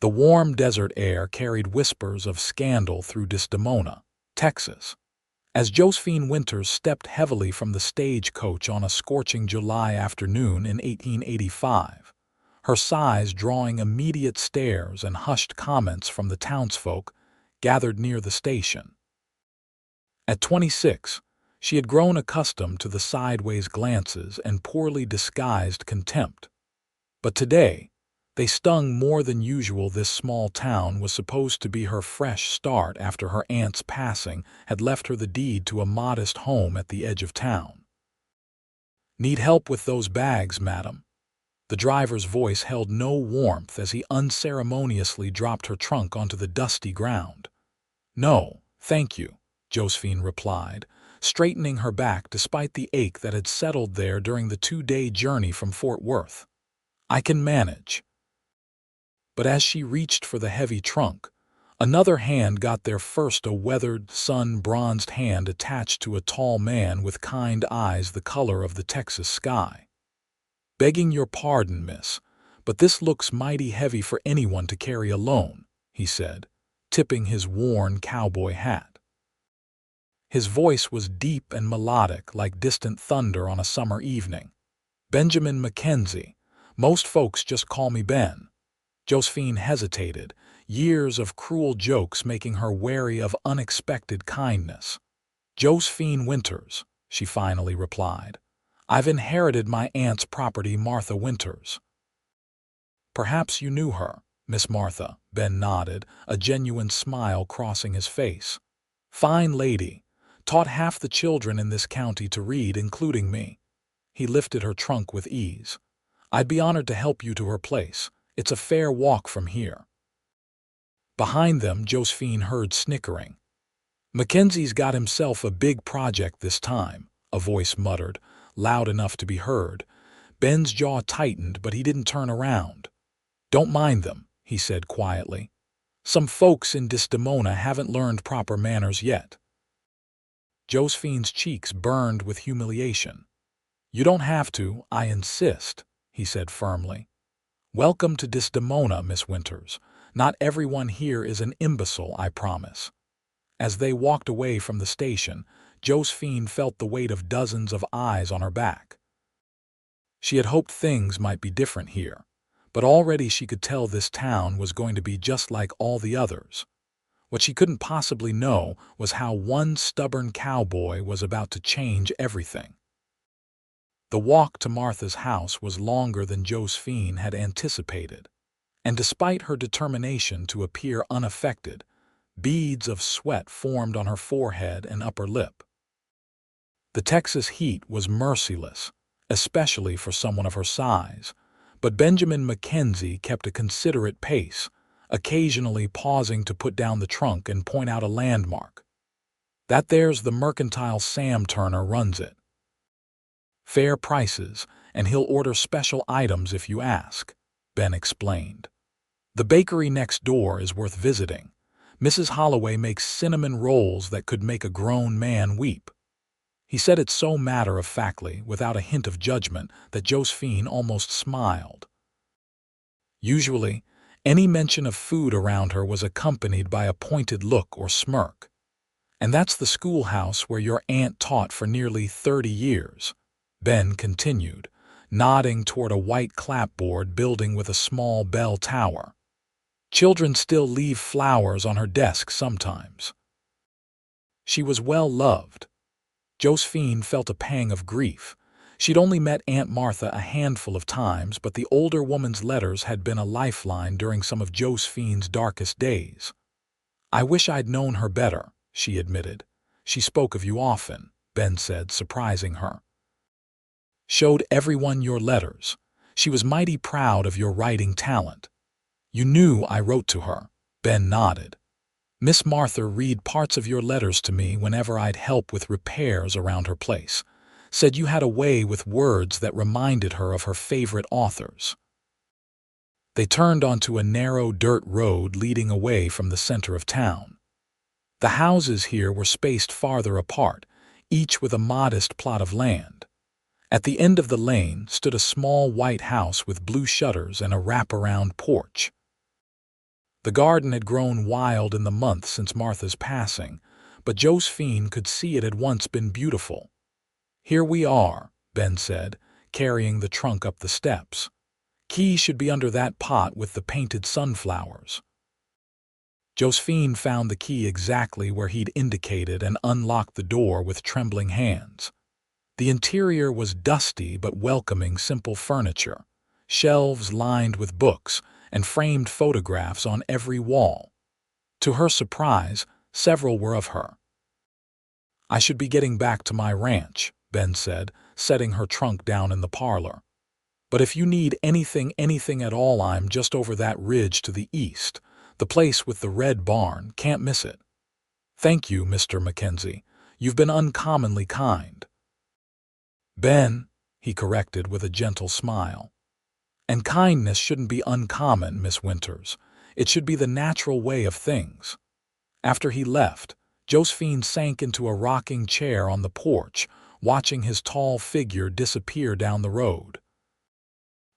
The warm desert air carried whispers of scandal through Desdemona, Texas. As Josephine Winters stepped heavily from the stagecoach on a scorching July afternoon in 1885, her sighs drawing immediate stares and hushed comments from the townsfolk gathered near the station. At 26, she had grown accustomed to the sideways glances and poorly disguised contempt. But today, they stung more than usual. This small town was supposed to be her fresh start after her aunt's passing had left her the deed to a modest home at the edge of town. "Need help with those bags, madam?" The driver's voice held no warmth as he unceremoniously dropped her trunk onto the dusty ground. "No, thank you," Josephine replied, straightening her back despite the ache that had settled there during the 2-day journey from Fort Worth. "I can manage." But as she reached for the heavy trunk, another hand got there first, a weathered, sun-bronzed hand attached to a tall man with kind eyes the color of the Texas sky. "Begging your pardon, miss, but this looks mighty heavy for anyone to carry alone," he said, tipping his worn cowboy hat. His voice was deep and melodic like distant thunder on a summer evening. "Benjamin Mackenzie. Most folks just call me Ben." Josephine hesitated, years of cruel jokes making her wary of unexpected kindness. "Josephine Winters," she finally replied. "I've inherited my aunt's property, Martha Winters." "Perhaps you knew her, Miss Martha," Ben nodded, a genuine smile crossing his face. "Fine lady. Taught half the children in this county to read, including me." He lifted her trunk with ease. "I'd be honored to help you to her place. It's a fair walk from here." Behind them, Josephine heard snickering. "Mackenzie's got himself a big project this time," a voice muttered, loud enough to be heard. Ben's jaw tightened, but he didn't turn around. "Don't mind them," he said quietly. "Some folks in Desdemona haven't learned proper manners yet." Josephine's cheeks burned with humiliation. "You don't have to, I insist," he said firmly. "Welcome to Desdemona, Miss Winters. Not everyone here is an imbecile, I promise." As they walked away from the station, Josephine felt the weight of dozens of eyes on her back. She had hoped things might be different here, but already she could tell this town was going to be just like all the others. What she couldn't possibly know was how one stubborn cowboy was about to change everything. The walk to Martha's house was longer than Josephine had anticipated, and despite her determination to appear unaffected, beads of sweat formed on her forehead and upper lip. The Texas heat was merciless, especially for someone of her size, but Benjamin Mackenzie kept a considerate pace, occasionally pausing to put down the trunk and point out a landmark. "That there's the mercantile. Sam Turner runs it. Fair prices, and he'll order special items if you ask," Ben explained. "The bakery next door is worth visiting. Mrs. Holloway makes cinnamon rolls that could make a grown man weep." He said it so matter-of-factly, without a hint of judgment, that Josephine almost smiled. Usually, any mention of food around her was accompanied by a pointed look or smirk. "And that's the schoolhouse where your aunt taught for nearly 30 years. Ben continued, nodding toward a white clapboard building with a small bell tower. "Children still leave flowers on her desk sometimes." She was well loved. Josephine felt a pang of grief. She'd only met Aunt Martha a handful of times, but the older woman's letters had been a lifeline during some of Josephine's darkest days. "I wish I'd known her better," she admitted. "She spoke of you often," Ben said, surprising her. "Showed everyone your letters. She was mighty proud of your writing talent." "You knew I wrote to her," Ben nodded. "Miss Martha read parts of your letters to me whenever I'd help with repairs around her place. Said you had a way with words that reminded her of her favorite authors." They turned onto a narrow dirt road leading away from the center of town. The houses here were spaced farther apart, each with a modest plot of land. At the end of the lane stood a small white house with blue shutters and a wraparound porch. The garden had grown wild in the months since Martha's passing, but Josephine could see it had once been beautiful. "Here we are," Ben said, carrying the trunk up the steps. "Key should be under that pot with the painted sunflowers." Josephine found the key exactly where he'd indicated and unlocked the door with trembling hands. The interior was dusty but welcoming, simple furniture, shelves lined with books, and framed photographs on every wall. To her surprise, several were of her. "I should be getting back to my ranch," Ben said, setting her trunk down in the parlor. "But if you need anything at all, I'm just over that ridge to the east. The place with the red barn, can't miss it." "Thank you, Mr. Mackenzie. You've been uncommonly kind." "Ben," he corrected with a gentle smile. "And kindness shouldn't be uncommon, Miss Winters. It should be the natural way of things." After he left, Josephine sank into a rocking chair on the porch, watching his tall figure disappear down the road.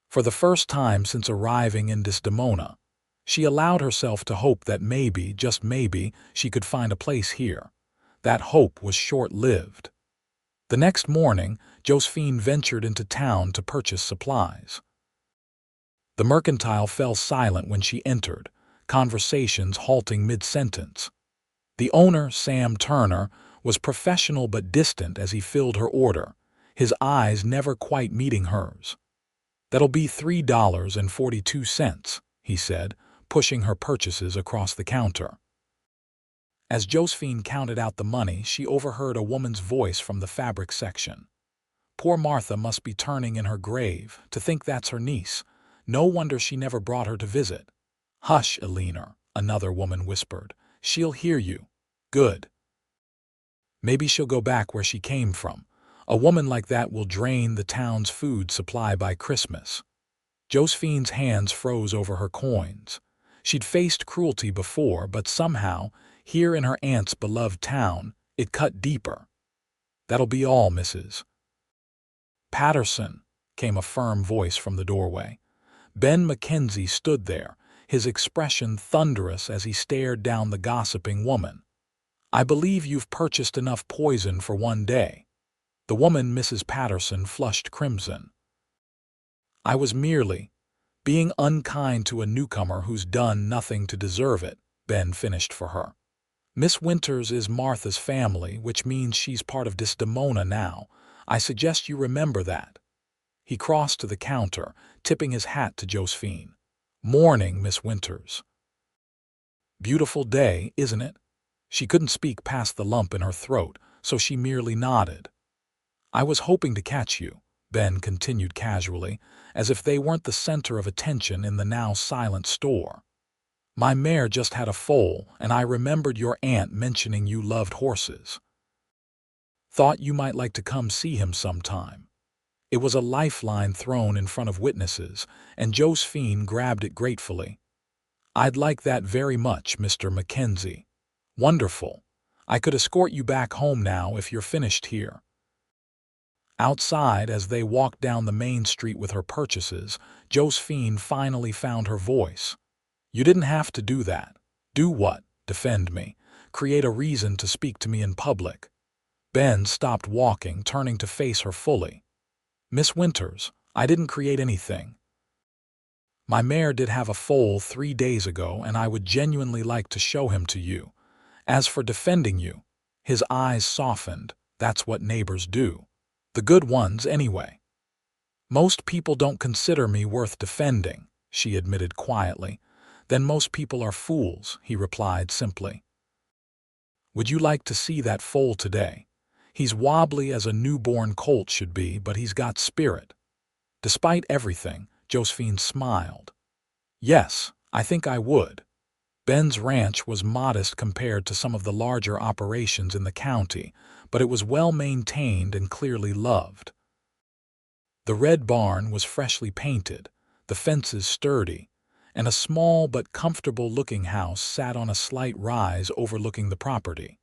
For the first time since arriving in Desdemona, she allowed herself to hope that maybe, just maybe, she could find a place here. That hope was short-lived. The next morning, Josephine ventured into town to purchase supplies. The mercantile fell silent when she entered, conversations halting mid-sentence. The owner, Sam Turner, was professional but distant as he filled her order, his eyes never quite meeting hers. "That'll be $3.42, he said, pushing her purchases across the counter. As Josephine counted out the money, she overheard a woman's voice from the fabric section. "Poor Martha must be turning in her grave, to think that's her niece. No wonder she never brought her to visit." "Hush, Eleanor," another woman whispered. "She'll hear you." "Good. Maybe she'll go back where she came from. A woman like that will drain the town's food supply by Christmas." Josephine's hands froze over her coins. She'd faced cruelty before, but somehow, here in her aunt's beloved town, it cut deeper. "That'll be all, Mrs. Patterson," came a firm voice from the doorway. Ben Mackenzie stood there, his expression thunderous as he stared down the gossiping woman. "I believe you've purchased enough poison for one day." The woman, Mrs. Patterson, flushed crimson. "I was merely being unkind to a newcomer who's done nothing to deserve it," Ben finished for her. "Miss Winters is Martha's family, which means she's part of Desdemona now. I suggest you remember that." He crossed to the counter, tipping his hat to Josephine. "Morning, Miss Winters." "Beautiful day, isn't it?" She couldn't speak past the lump in her throat, so she merely nodded. "I was hoping to catch you," Ben continued casually, as if they weren't the center of attention in the now silent store. "My mare just had a foal, and I remembered your aunt mentioning you loved horses. Thought you might like to come see him sometime." It was a lifeline thrown in front of witnesses, and Josephine grabbed it gratefully. "I'd like that very much, Mr. Mackenzie." "Wonderful. I could escort you back home now if you're finished here." Outside, as they walked down the main street with her purchases, Josephine finally found her voice. "You didn't have to do that." "Do what? Defend me? Create a reason to speak to me in public?" Ben stopped walking, turning to face her fully. "Miss Winters, I didn't create anything. My mare did have a foal 3 days ago, and I would genuinely like to show him to you. As for defending you," his eyes softened, "that's what neighbors do. The good ones, anyway." "Most people don't consider me worth defending," she admitted quietly. "Then most people are fools," he replied simply. "Would you like to see that foal today? He's wobbly as a newborn colt should be, but he's got spirit." Despite everything, Josephine smiled. "Yes, I think I would." Ben's ranch was modest compared to some of the larger operations in the county, but it was well maintained and clearly loved. The red barn was freshly painted, the fences sturdy, and a small but comfortable-looking house sat on a slight rise overlooking the property.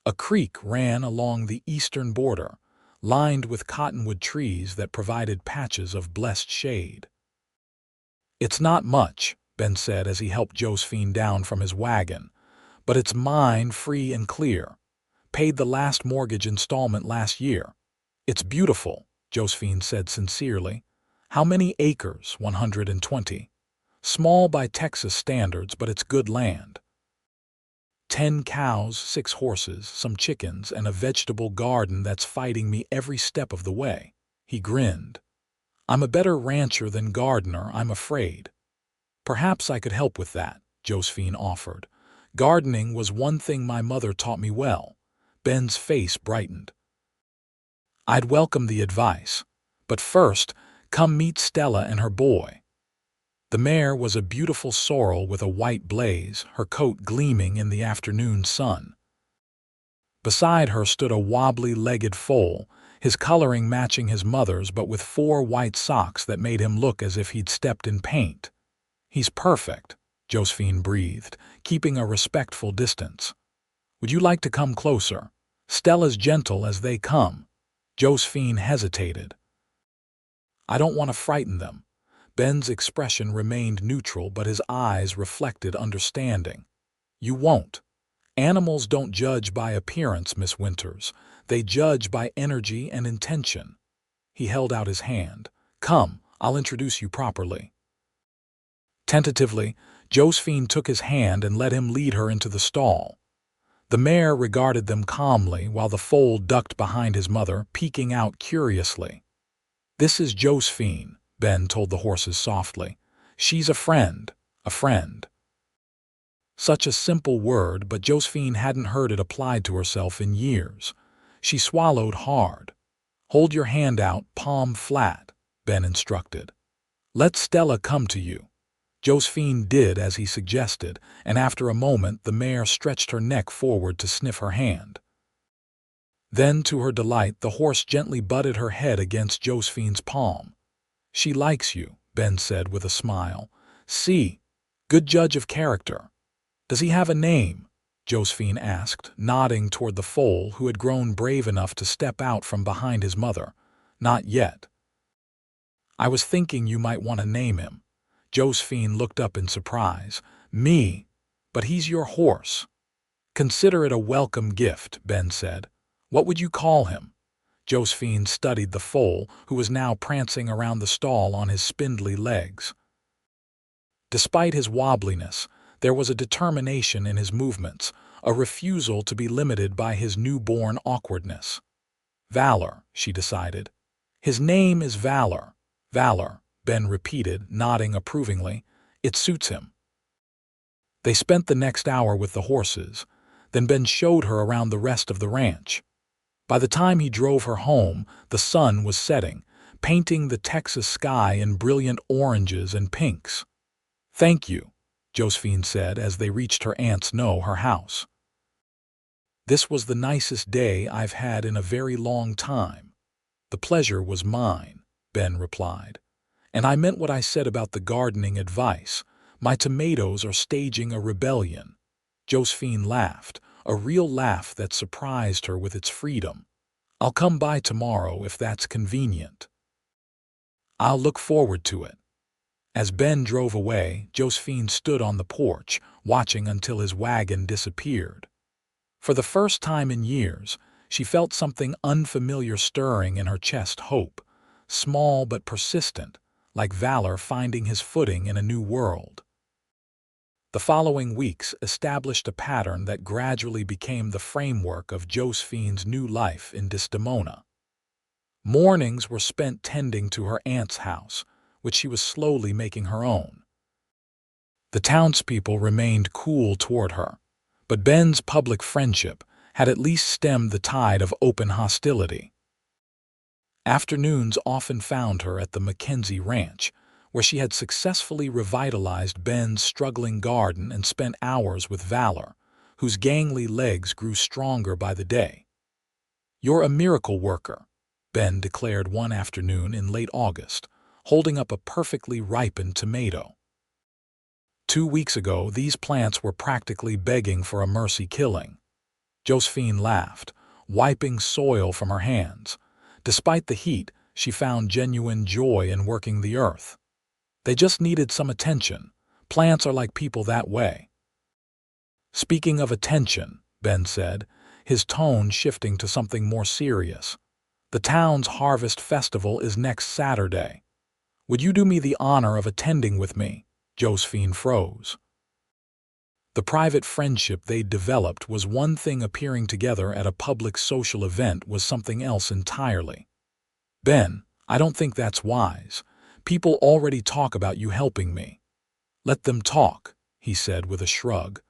A creek ran along the eastern border, lined with cottonwood trees that provided patches of blessed shade. "It's not much," Ben said as he helped Josephine down from his wagon. "But it's mine free and clear. Paid the last mortgage installment last year." "It's beautiful," Josephine said sincerely. "How many acres?" 120. "Small by Texas standards, but it's good land. 10 cows, 6 horses, some chickens, and a vegetable garden that's fighting me every step of the way." He grinned. "I'm a better rancher than gardener, I'm afraid." "Perhaps I could help with that," Josephine offered. "Gardening was one thing my mother taught me well." Ben's face brightened. "I'd welcome the advice. But first, come meet Stella and her boy." The mare was a beautiful sorrel with a white blaze, her coat gleaming in the afternoon sun. Beside her stood a wobbly-legged foal, his coloring matching his mother's but with 4 white socks that made him look as if he'd stepped in paint. "He's perfect," Josephine breathed, keeping a respectful distance. "Would you like to come closer? Stella's gentle as they come." Josephine hesitated. "I don't want to frighten them." Ben's expression remained neutral, but his eyes reflected understanding. "You won't. Animals don't judge by appearance, Miss Winters. They judge by energy and intention." He held out his hand. "Come, I'll introduce you properly." Tentatively, Josephine took his hand and let him lead her into the stall. The mare regarded them calmly while the foal ducked behind his mother, peeking out curiously. "This is Josephine," Ben told the horses softly. "She's a friend, a friend." Such a simple word, but Josephine hadn't heard it applied to herself in years. She swallowed hard. "Hold your hand out, palm flat," Ben instructed. "Let Stella come to you." Josephine did as he suggested, and after a moment the mare stretched her neck forward to sniff her hand. Then, to her delight, the horse gently butted her head against Josephine's palm. "She likes you," Ben said with a smile. "See, good judge of character." "Does he have a name?" Josephine asked, nodding toward the foal who had grown brave enough to step out from behind his mother. "Not yet." "I was thinking you might want to name him." Josephine looked up in surprise. "Me? But he's your horse." "Consider it a welcome gift," Ben said. "What would you call him?" Josephine studied the foal, who was now prancing around the stall on his spindly legs. Despite his wobbliness, there was a determination in his movements, a refusal to be limited by his newborn awkwardness. "Valor," she decided. "His name is Valor." "Valor," Ben repeated, nodding approvingly. "It suits him." They spent the next hour with the horses. Then Ben showed her around the rest of the ranch. By the time he drove her home, the sun was setting, painting the Texas sky in brilliant oranges and pinks. "Thank you," Josephine said as they reached her aunt's her house. "This was the nicest day I've had in a very long time." "The pleasure was mine," Ben replied. "And I meant what I said about the gardening advice. My tomatoes are staging a rebellion." Josephine laughed, a real laugh that surprised her with its freedom. "I'll come by tomorrow if that's convenient." "I'll look forward to it." As Ben drove away, Josephine stood on the porch, watching until his wagon disappeared. For the first time in years, she felt something unfamiliar stirring in her chest, hope, small but persistent, like Valor finding his footing in a new world. The following weeks established a pattern that gradually became the framework of Josephine's new life in Desdemona. Mornings were spent tending to her aunt's house, which she was slowly making her own. The townspeople remained cool toward her, but Ben's public friendship had at least stemmed the tide of open hostility. Afternoons often found her at the Mackenzie ranch, where she had successfully revitalized Ben's struggling garden and spent hours with Valor, whose gangly legs grew stronger by the day. "You're a miracle worker," Ben declared one afternoon in late August, holding up a perfectly ripened tomato. 2 weeks ago, these plants were practically begging for a mercy killing. Josephine laughed, wiping soil from her hands. Despite the heat, she found genuine joy in working the earth. They just needed some attention, Plants are like people that way. Speaking of attention, Ben said, his tone shifting to something more serious. The town's harvest festival is next Saturday. Would you do me the honor of attending with me? Josephine froze. The private friendship they'd developed was one thing, appearing together at a public social event was something else entirely. Ben, I don't think that's wise. People already talk about you helping me. Let them talk, he said with a shrug.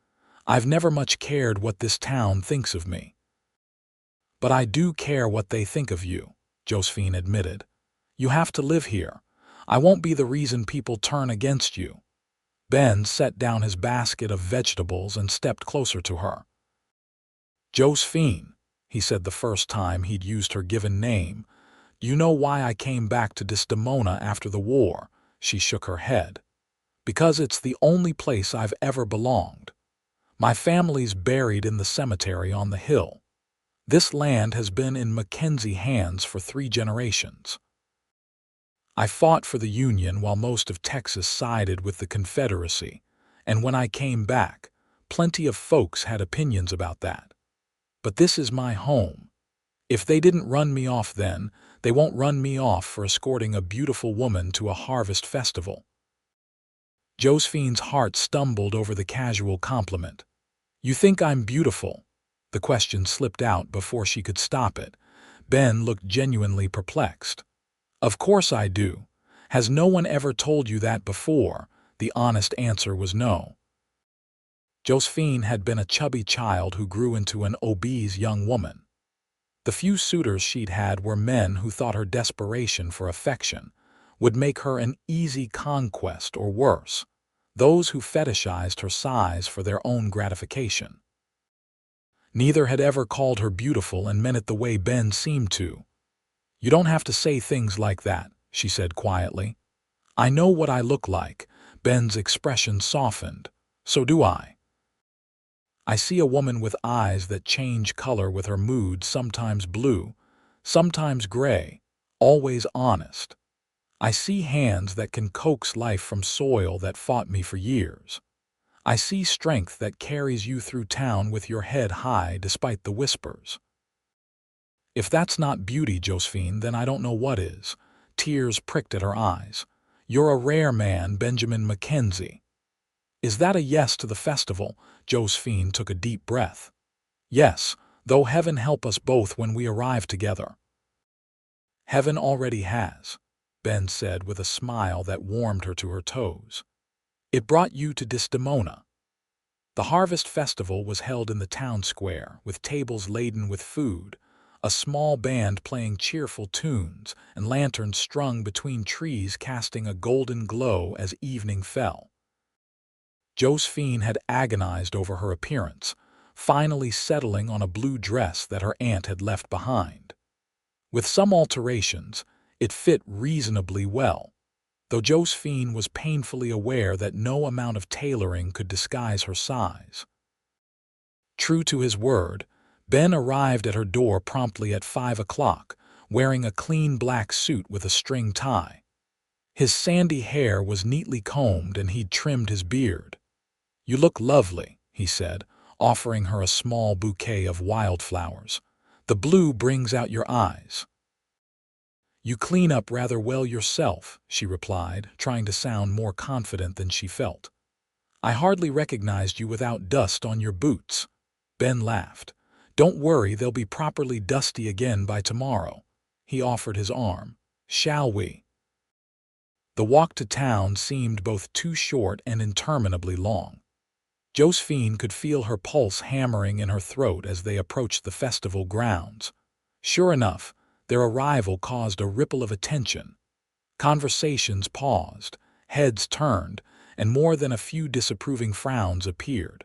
I've never much cared what this town thinks of me. But I do care what they think of you, Josephine admitted. You have to live here. I won't be the reason people turn against you. Ben set down his basket of vegetables and stepped closer to her. Josephine, he said the first time he'd used her given name, do you know why I came back to Desdemona after the war? She shook her head. Because it's the only place I've ever belonged. My family's buried in the cemetery on the hill. This land has been in Mackenzie hands for 3 generations. I fought for the Union while most of Texas sided with the Confederacy, and when I came back, plenty of folks had opinions about that. But this is my home. If they didn't run me off then, they won't run me off for escorting a beautiful woman to a harvest festival. Josephine's heart stumbled over the casual compliment. You think I'm beautiful? The question slipped out before she could stop it. Ben looked genuinely perplexed. Of course I do. Has no one ever told you that before? The honest answer was no. Josephine had been a chubby child who grew into an obese young woman. The few suitors she'd had were men who thought her desperation for affection would make her an easy conquest, or worse, those who fetishized her size for their own gratification. Neither had ever called her beautiful and meant it the way Ben seemed to. You don't have to say things like that, she said quietly. I know what I look like. Ben's expression softened. So do I. I see a woman with eyes that change color with her mood, sometimes blue, sometimes gray, always honest. I see hands that can coax life from soil that fought me for years. I see strength that carries you through town with your head high despite the whispers. If that's not beauty, Josephine, then I don't know what is. Tears pricked at her eyes. You're a rare man, Benjamin Mackenzie. Is that a yes to the festival? Josephine took a deep breath. Yes, though heaven help us both when we arrive together. Heaven already has, Ben said with a smile that warmed her to her toes. It brought you to Desdemona. The harvest festival was held in the town square, with tables laden with food, a small band playing cheerful tunes, and lanterns strung between trees casting a golden glow as evening fell. Josephine had agonized over her appearance, finally settling on a blue dress that her aunt had left behind. With some alterations, it fit reasonably well, though Josephine was painfully aware that no amount of tailoring could disguise her size. True to his word, Ben arrived at her door promptly at 5 o'clock, wearing a clean black suit with a string tie. His sandy hair was neatly combed and he'd trimmed his beard. You look lovely, he said, offering her a small bouquet of wildflowers. The blue brings out your eyes. You clean up rather well yourself, she replied, trying to sound more confident than she felt. I hardly recognized you without dust on your boots. Ben laughed. Don't worry, they'll be properly dusty again by tomorrow. He offered his arm. Shall we? The walk to town seemed both too short and interminably long. Josephine could feel her pulse hammering in her throat as they approached the festival grounds. Sure enough, their arrival caused a ripple of attention. Conversations paused, heads turned, and more than a few disapproving frowns appeared.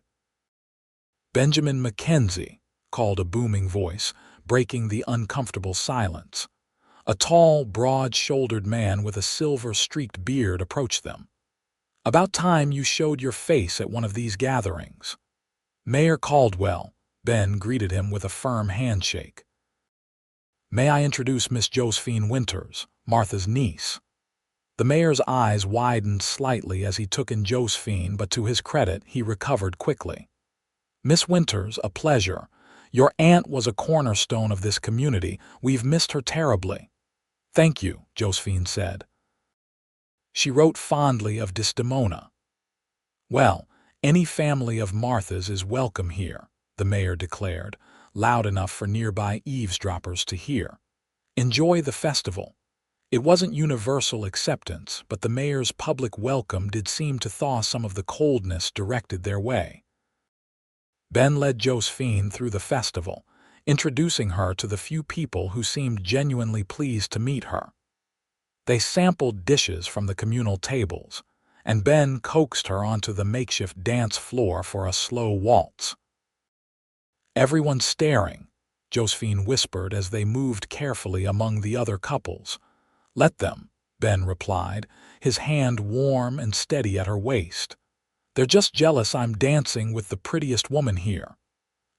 Benjamin Mackenzie, called a booming voice, breaking the uncomfortable silence. A tall, broad-shouldered man with a silver-streaked beard approached them. About time you showed your face at one of these gatherings. Mayor Caldwell, Ben greeted him with a firm handshake. May I introduce Miss Josephine Winters, Martha's niece? The mayor's eyes widened slightly as he took in Josephine, but to his credit, he recovered quickly. "Miss Winters, a pleasure. Your aunt was a cornerstone of this community. We've missed her terribly." "Thank you," Josephine said. She wrote fondly of Desdemona. "Well, any family of Martha's is welcome here," the mayor declared, loud enough for nearby eavesdroppers to hear. "Enjoy the festival." It wasn't universal acceptance, but the mayor's public welcome did seem to thaw some of the coldness directed their way. Ben led Josephine through the festival, introducing her to the few people who seemed genuinely pleased to meet her. They sampled dishes from the communal tables, and Ben coaxed her onto the makeshift dance floor for a slow waltz. "Everyone's staring," Josephine whispered as they moved carefully among the other couples. "Let them," Ben replied, his hand warm and steady at her waist. "They're just jealous I'm dancing with the prettiest woman here.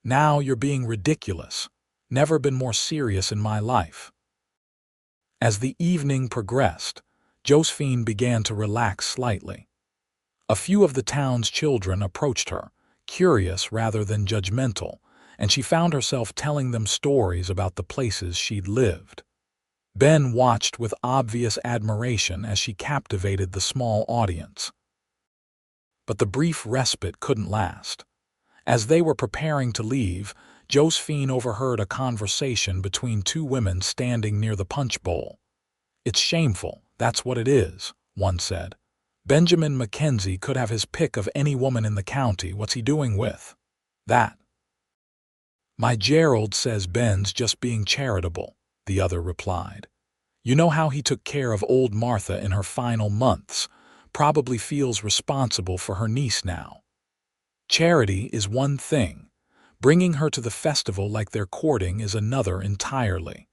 Now you're being ridiculous. Never been more serious in my life." As the evening progressed, Josephine began to relax slightly. A few of the town's children approached her, curious rather than judgmental, and she found herself telling them stories about the places she'd lived. Ben watched with obvious admiration as she captivated the small audience. But the brief respite couldn't last. As they were preparing to leave, Josephine overheard a conversation between two women standing near the punch bowl. "It's shameful, that's what it is," one said. "Benjamin Mackenzie could have his pick of any woman in the county. What's he doing with that?" "My Gerald says Ben's just being charitable," the other replied. "You know how he took care of old Martha in her final months. Probably feels responsible for her niece now. Charity is one thing. Bringing her to the festival like they're courting is another entirely.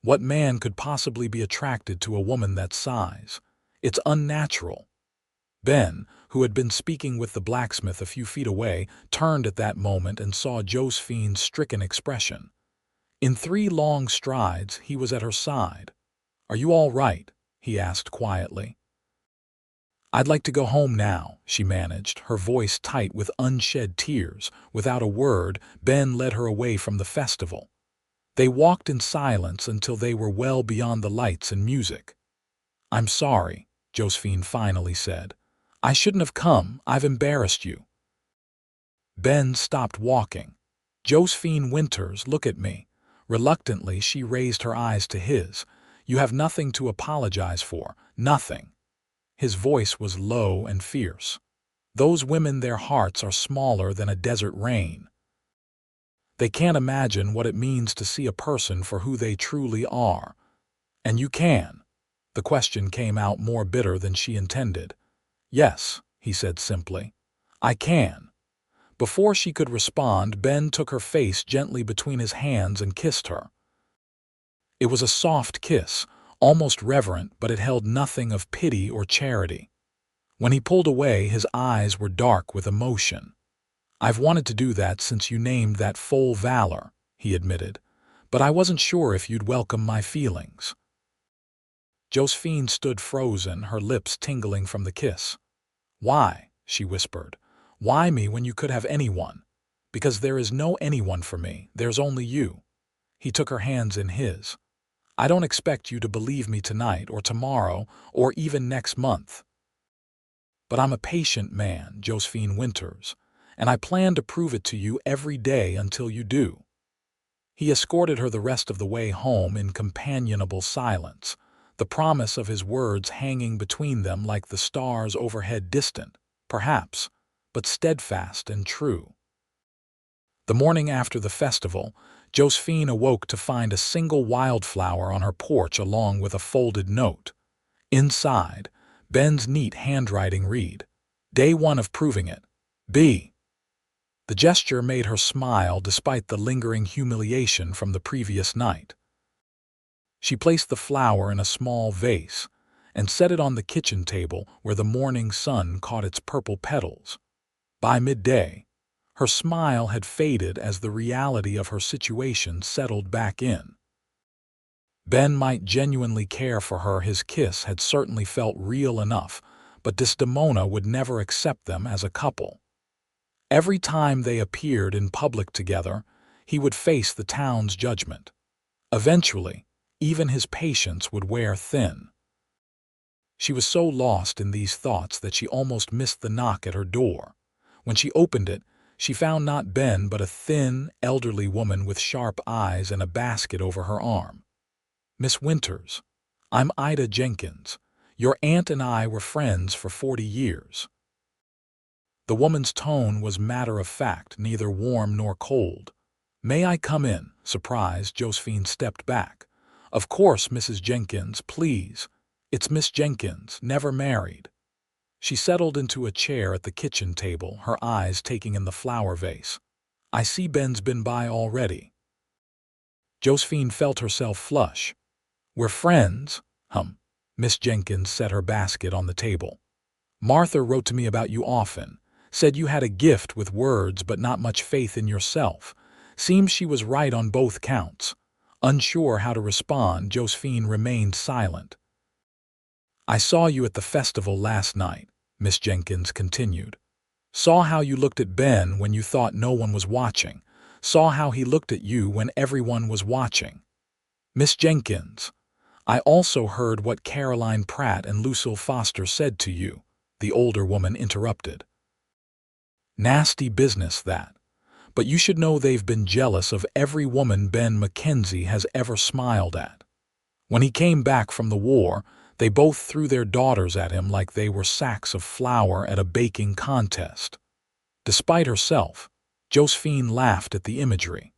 What man could possibly be attracted to a woman that size? It's unnatural." Ben, who had been speaking with the blacksmith a few feet away, turned at that moment and saw Josephine's stricken expression. In 3 long strides, he was at her side. "Are you all right?" he asked quietly. "I'd like to go home now," she managed, her voice tight with unshed tears. Without a word, Ben led her away from the festival. They walked in silence until they were well beyond the lights and music. "I'm sorry," Josephine finally said. "I shouldn't have come. I've embarrassed you." Ben stopped walking. "Josephine Winters, look at me." Reluctantly, she raised her eyes to his. "You have nothing to apologize for. Nothing." His voice was low and fierce. "Those women, their hearts are smaller than a desert rain. They can't imagine what it means to see a person for who they truly are. And you can." The question came out more bitter than she intended. "Yes," he said simply. "I can." Before she could respond, Ben took her face gently between his hands and kissed her. It was a soft kiss, almost reverent, but it held nothing of pity or charity. When he pulled away, his eyes were dark with emotion. "I've wanted to do that since you named that foal Valor," he admitted, "but I wasn't sure if you'd welcome my feelings." Josephine stood frozen, her lips tingling from the kiss. "Why?" she whispered. "Why me when you could have anyone?" "Because there is no anyone for me. There's only you." He took her hands in his. "I don't expect you to believe me tonight or tomorrow or even next month. But I'm a patient man, Josephine Winters, and I plan to prove it to you every day until you do." He escorted her the rest of the way home in companionable silence, the promise of his words hanging between them like the stars overhead, distant, perhaps, but steadfast and true. The morning after the festival, Josephine awoke to find a single wildflower on her porch along with a folded note. Inside, Ben's neat handwriting read, "Day 1 of proving it. B." The gesture made her smile despite the lingering humiliation from the previous night. She placed the flower in a small vase and set it on the kitchen table where the morning sun caught its purple petals. By midday, her smile had faded as the reality of her situation settled back in. Ben might genuinely care for her, his kiss had certainly felt real enough, but Desdemona would never accept them as a couple. Every time they appeared in public together, he would face the town's judgment. Eventually, even his patience would wear thin. She was so lost in these thoughts that she almost missed the knock at her door. When she opened it, she found not Ben but a thin, elderly woman with sharp eyes and a basket over her arm. "Miss Winters, I'm Ida Jenkins. Your aunt and I were friends for 40 years. The woman's tone was matter-of-fact, neither warm nor cold. "May I come in?" Surprised, Josephine stepped back. "Of course, Mrs. Jenkins, please. It's Miss Jenkins, never married." She settled into a chair at the kitchen table, her eyes taking in the flower vase. "I see Ben's been by already." Josephine felt herself flush. "We're friends?" Miss Jenkins set her basket on the table. "Martha wrote to me about you often. Said you had a gift with words but not much faith in yourself. Seems she was right on both counts." Unsure how to respond, Josephine remained silent. "I saw you at the festival last night," Miss Jenkins continued. "Saw how you looked at Ben when you thought no one was watching. Saw how he looked at you when everyone was watching." "Miss Jenkins, I also heard what Caroline Pratt and Lucille Foster said to you," the older woman interrupted. "Nasty business, that. But you should know they've been jealous of every woman Ben Mackenzie has ever smiled at. When he came back from the war, they both threw their daughters at him like they were sacks of flour at a baking contest." Despite herself, Josephine laughed at the imagery.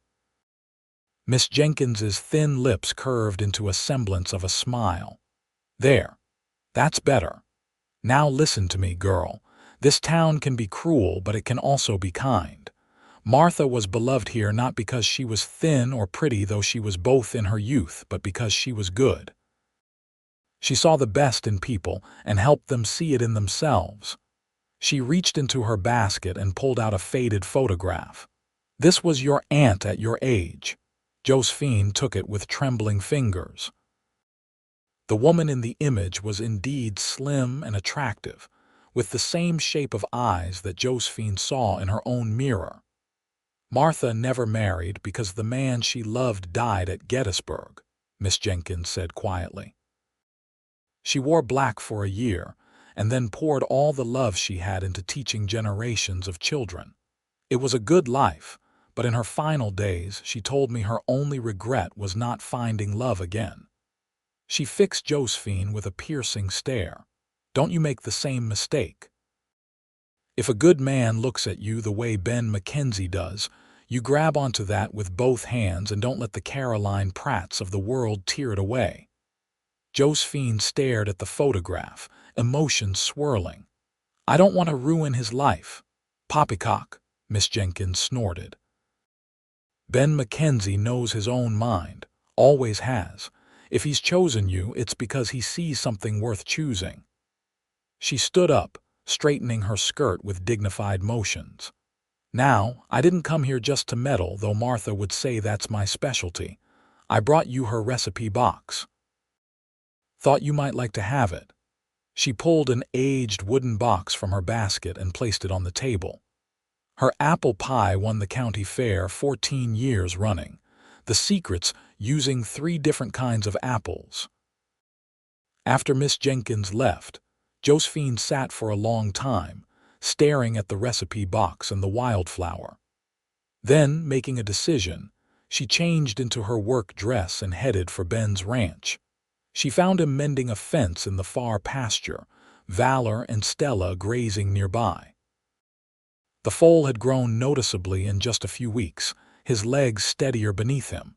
Miss Jenkins's thin lips curved into a semblance of a smile. "There. That's better. Now listen to me, girl. This town can be cruel, but it can also be kind. Martha was beloved here not because she was thin or pretty, though she was both in her youth, but because she was good. She saw the best in people and helped them see it in themselves." She reached into her basket and pulled out a faded photograph. "This was your aunt at your age." Josephine took it with trembling fingers. The woman in the image was indeed slim and attractive, with the same shape of eyes that Josephine saw in her own mirror. "Martha never married because the man she loved died at Gettysburg," Miss Jenkins said quietly. "She wore black for a year, and then poured all the love she had into teaching generations of children. It was a good life, but in her final days she told me her only regret was not finding love again." She fixed Josephine with a piercing stare. "Don't you make the same mistake. If a good man looks at you the way Ben Mackenzie does, you grab onto that with both hands and don't let the Caroline Pratts of the world tear it away." Josephine stared at the photograph, emotions swirling. "I don't want to ruin his life." "Poppycock," Miss Jenkins snorted. "Ben Mackenzie knows his own mind, always has. If he's chosen you, it's because he sees something worth choosing." She stood up, straightening her skirt with dignified motions. "Now, I didn't come here just to meddle, though Martha would say that's my specialty. I brought you her recipe box. Thought you might like to have it." She pulled an aged wooden box from her basket and placed it on the table. Her apple pie won the county fair 14 years running. The secret's using 3 different kinds of apples. After Miss Jenkins left, Josephine sat for a long time, staring at the recipe box and the wildflower. Then, making a decision, she changed into her work dress and headed for Ben's ranch. She found him mending a fence in the far pasture, Valor and Stella grazing nearby. The foal had grown noticeably in just a few weeks, his legs steadier beneath him.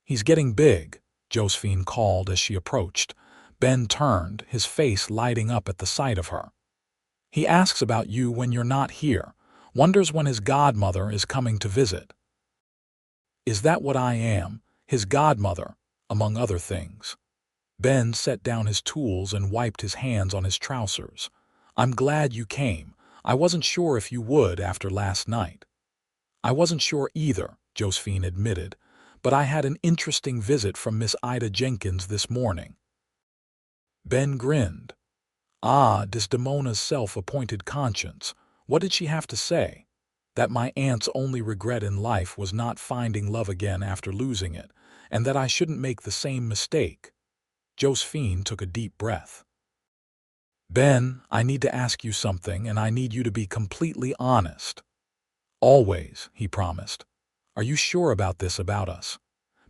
"He's getting big," Josephine called as she approached. Ben turned, his face lighting up at the sight of her. "He asks about you when you're not here, wonders when his godmother is coming to visit." "Is that what I am, his godmother, among other things?" Ben set down his tools and wiped his hands on his trousers. "I'm glad you came. I wasn't sure if you would after last night." "I wasn't sure either," Josephine admitted, but I had an interesting visit from Miss Ida Jenkins this morning." Ben grinned. Ah, Desdemona's self-appointed conscience. What did she have to say? That my aunt's only regret in life was not finding love again after losing it, and that I shouldn't make the same mistake. Josephine took a deep breath. "Ben, I need to ask you something, and I need you to be completely honest." "Always," he promised. "Are you sure about this about us?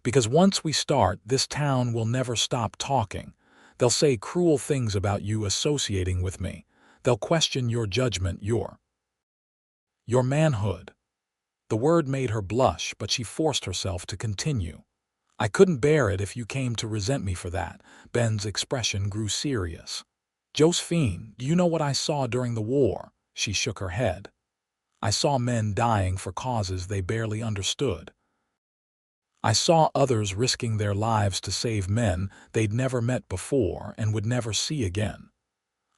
Because once we start, this town will never stop talking. They'll say cruel things about you associating with me. They'll question your judgment, your manhood." The word made her blush, but she forced herself to continue. "I couldn't bear it if you came to resent me for that." Ben's expression grew serious. "Josephine, do you know what I saw during the war?" She shook her head. "I saw men dying for causes they barely understood. I saw others risking their lives to save men they'd never met before and would never see again.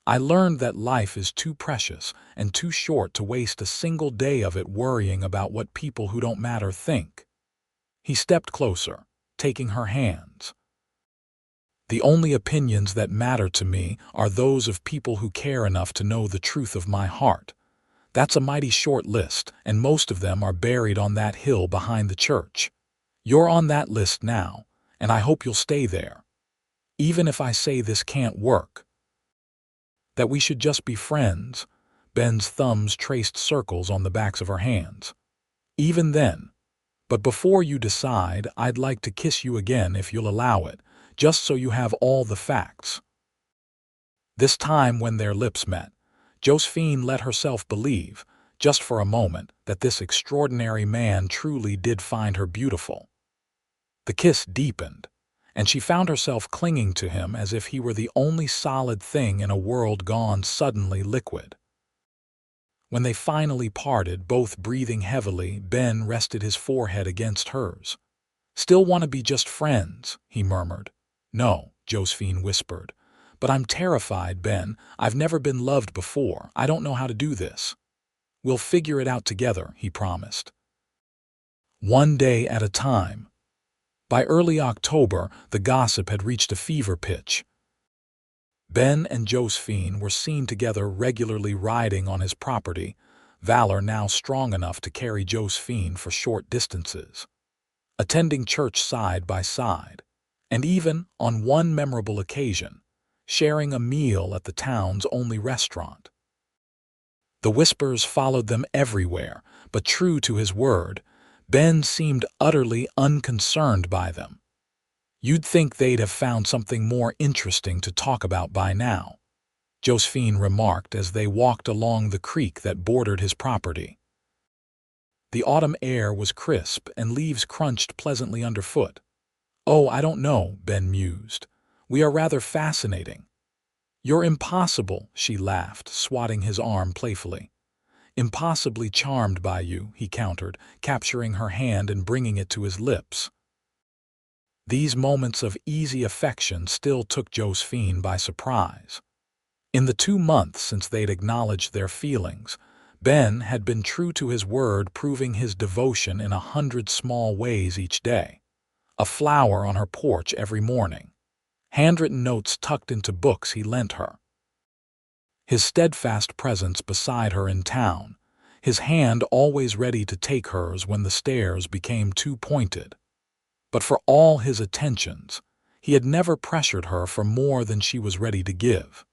I learned that life is too precious and too short to waste a single day of it worrying about what people who don't matter think." He stepped closer, taking her hands. "The only opinions that matter to me are those of people who care enough to know the truth of my heart. That's a mighty short list, and most of them are buried on that hill behind the church. You're on that list now, and I hope you'll stay there. Even if I say this can't work, that we should just be friends." Ben's thumbs traced circles on the backs of her hands. "Even then. But before you decide, I'd like to kiss you again if you'll allow it, just so you have all the facts." This time when their lips met, Josephine let herself believe, just for a moment, that this extraordinary man truly did find her beautiful. The kiss deepened, and she found herself clinging to him as if he were the only solid thing in a world gone suddenly liquid. When they finally parted, both breathing heavily, Ben rested his forehead against hers. "Still want to be just friends," he murmured. "No," Josephine whispered. "But I'm terrified, Ben. I've never been loved before. I don't know how to do this." "We'll figure it out together," he promised. One day at a time. By early October, the gossip had reached a fever pitch. Ben and Josephine were seen together regularly riding on his property, valor now strong enough to carry Josephine for short distances, attending church side by side, and even, on one memorable occasion, sharing a meal at the town's only restaurant. The whispers followed them everywhere, but true to his word, Ben seemed utterly unconcerned by them. "You'd think they'd have found something more interesting to talk about by now," Josephine remarked as they walked along the creek that bordered his property. The autumn air was crisp and leaves crunched pleasantly underfoot. "Oh, I don't know," Ben mused. "We are rather fascinating." "You're impossible," she laughed, swatting his arm playfully. "Impossibly charmed by you," he countered, capturing her hand and bringing it to his lips. These moments of easy affection still took Josephine by surprise. In the 2 months since they'd acknowledged their feelings, Ben had been true to his word, proving his devotion in 100 small ways each day. A flower on her porch every morning, handwritten notes tucked into books he lent her, his steadfast presence beside her in town, his hand always ready to take hers when the stairs became too pointed. But for all his attentions, he had never pressured her for more than she was ready to give.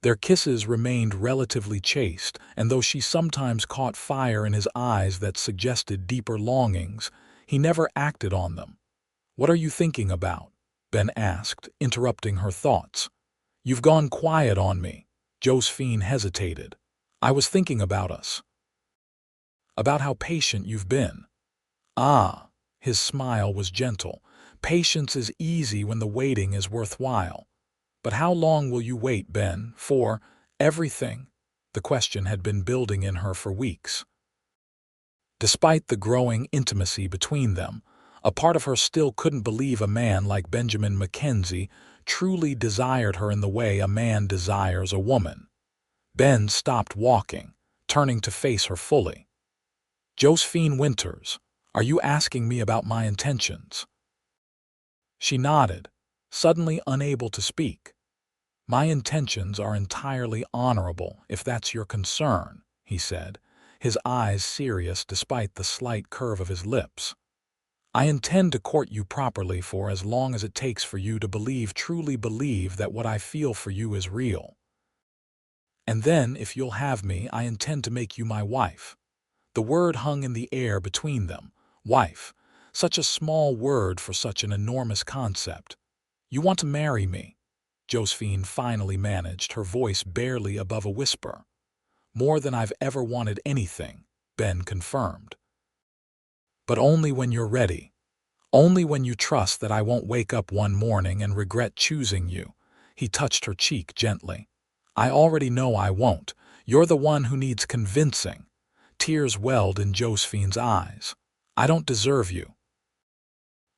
Their kisses remained relatively chaste, and though she sometimes caught fire in his eyes that suggested deeper longings, he never acted on them. "What are you thinking about?" Ben asked, interrupting her thoughts. "You've gone quiet on me." Josephine hesitated. "I was thinking about us. About how patient you've been." "Ah." His smile was gentle. "Patience is easy when the waiting is worthwhile. But how long will you wait, Ben, for everything?" The question had been building in her for weeks. Despite the growing intimacy between them, a part of her still couldn't believe a man like Benjamin Mackenzie truly desired her in the way a man desires a woman. Ben stopped walking, turning to face her fully. "Josephine Winters, Are you asking me about my intentions?" She nodded, suddenly unable to speak. "My intentions are entirely honorable, if that's your concern," he said, his eyes serious despite the slight curve of his lips. "I intend to court you properly for as long as it takes for you to truly believe that what I feel for you is real. And then, if you'll have me, I intend to make you my wife." The word hung in the air between them. Wife. Such a small word for such an enormous concept. "You want to marry me?" Josephine finally managed, her voice barely above a whisper. "More than I've ever wanted anything," Ben confirmed. "But only when you're ready. Only when you trust that I won't wake up one morning and regret choosing you." He touched her cheek gently. "I already know I won't. You're the one who needs convincing." Tears welled in Josephine's eyes. "I don't deserve you."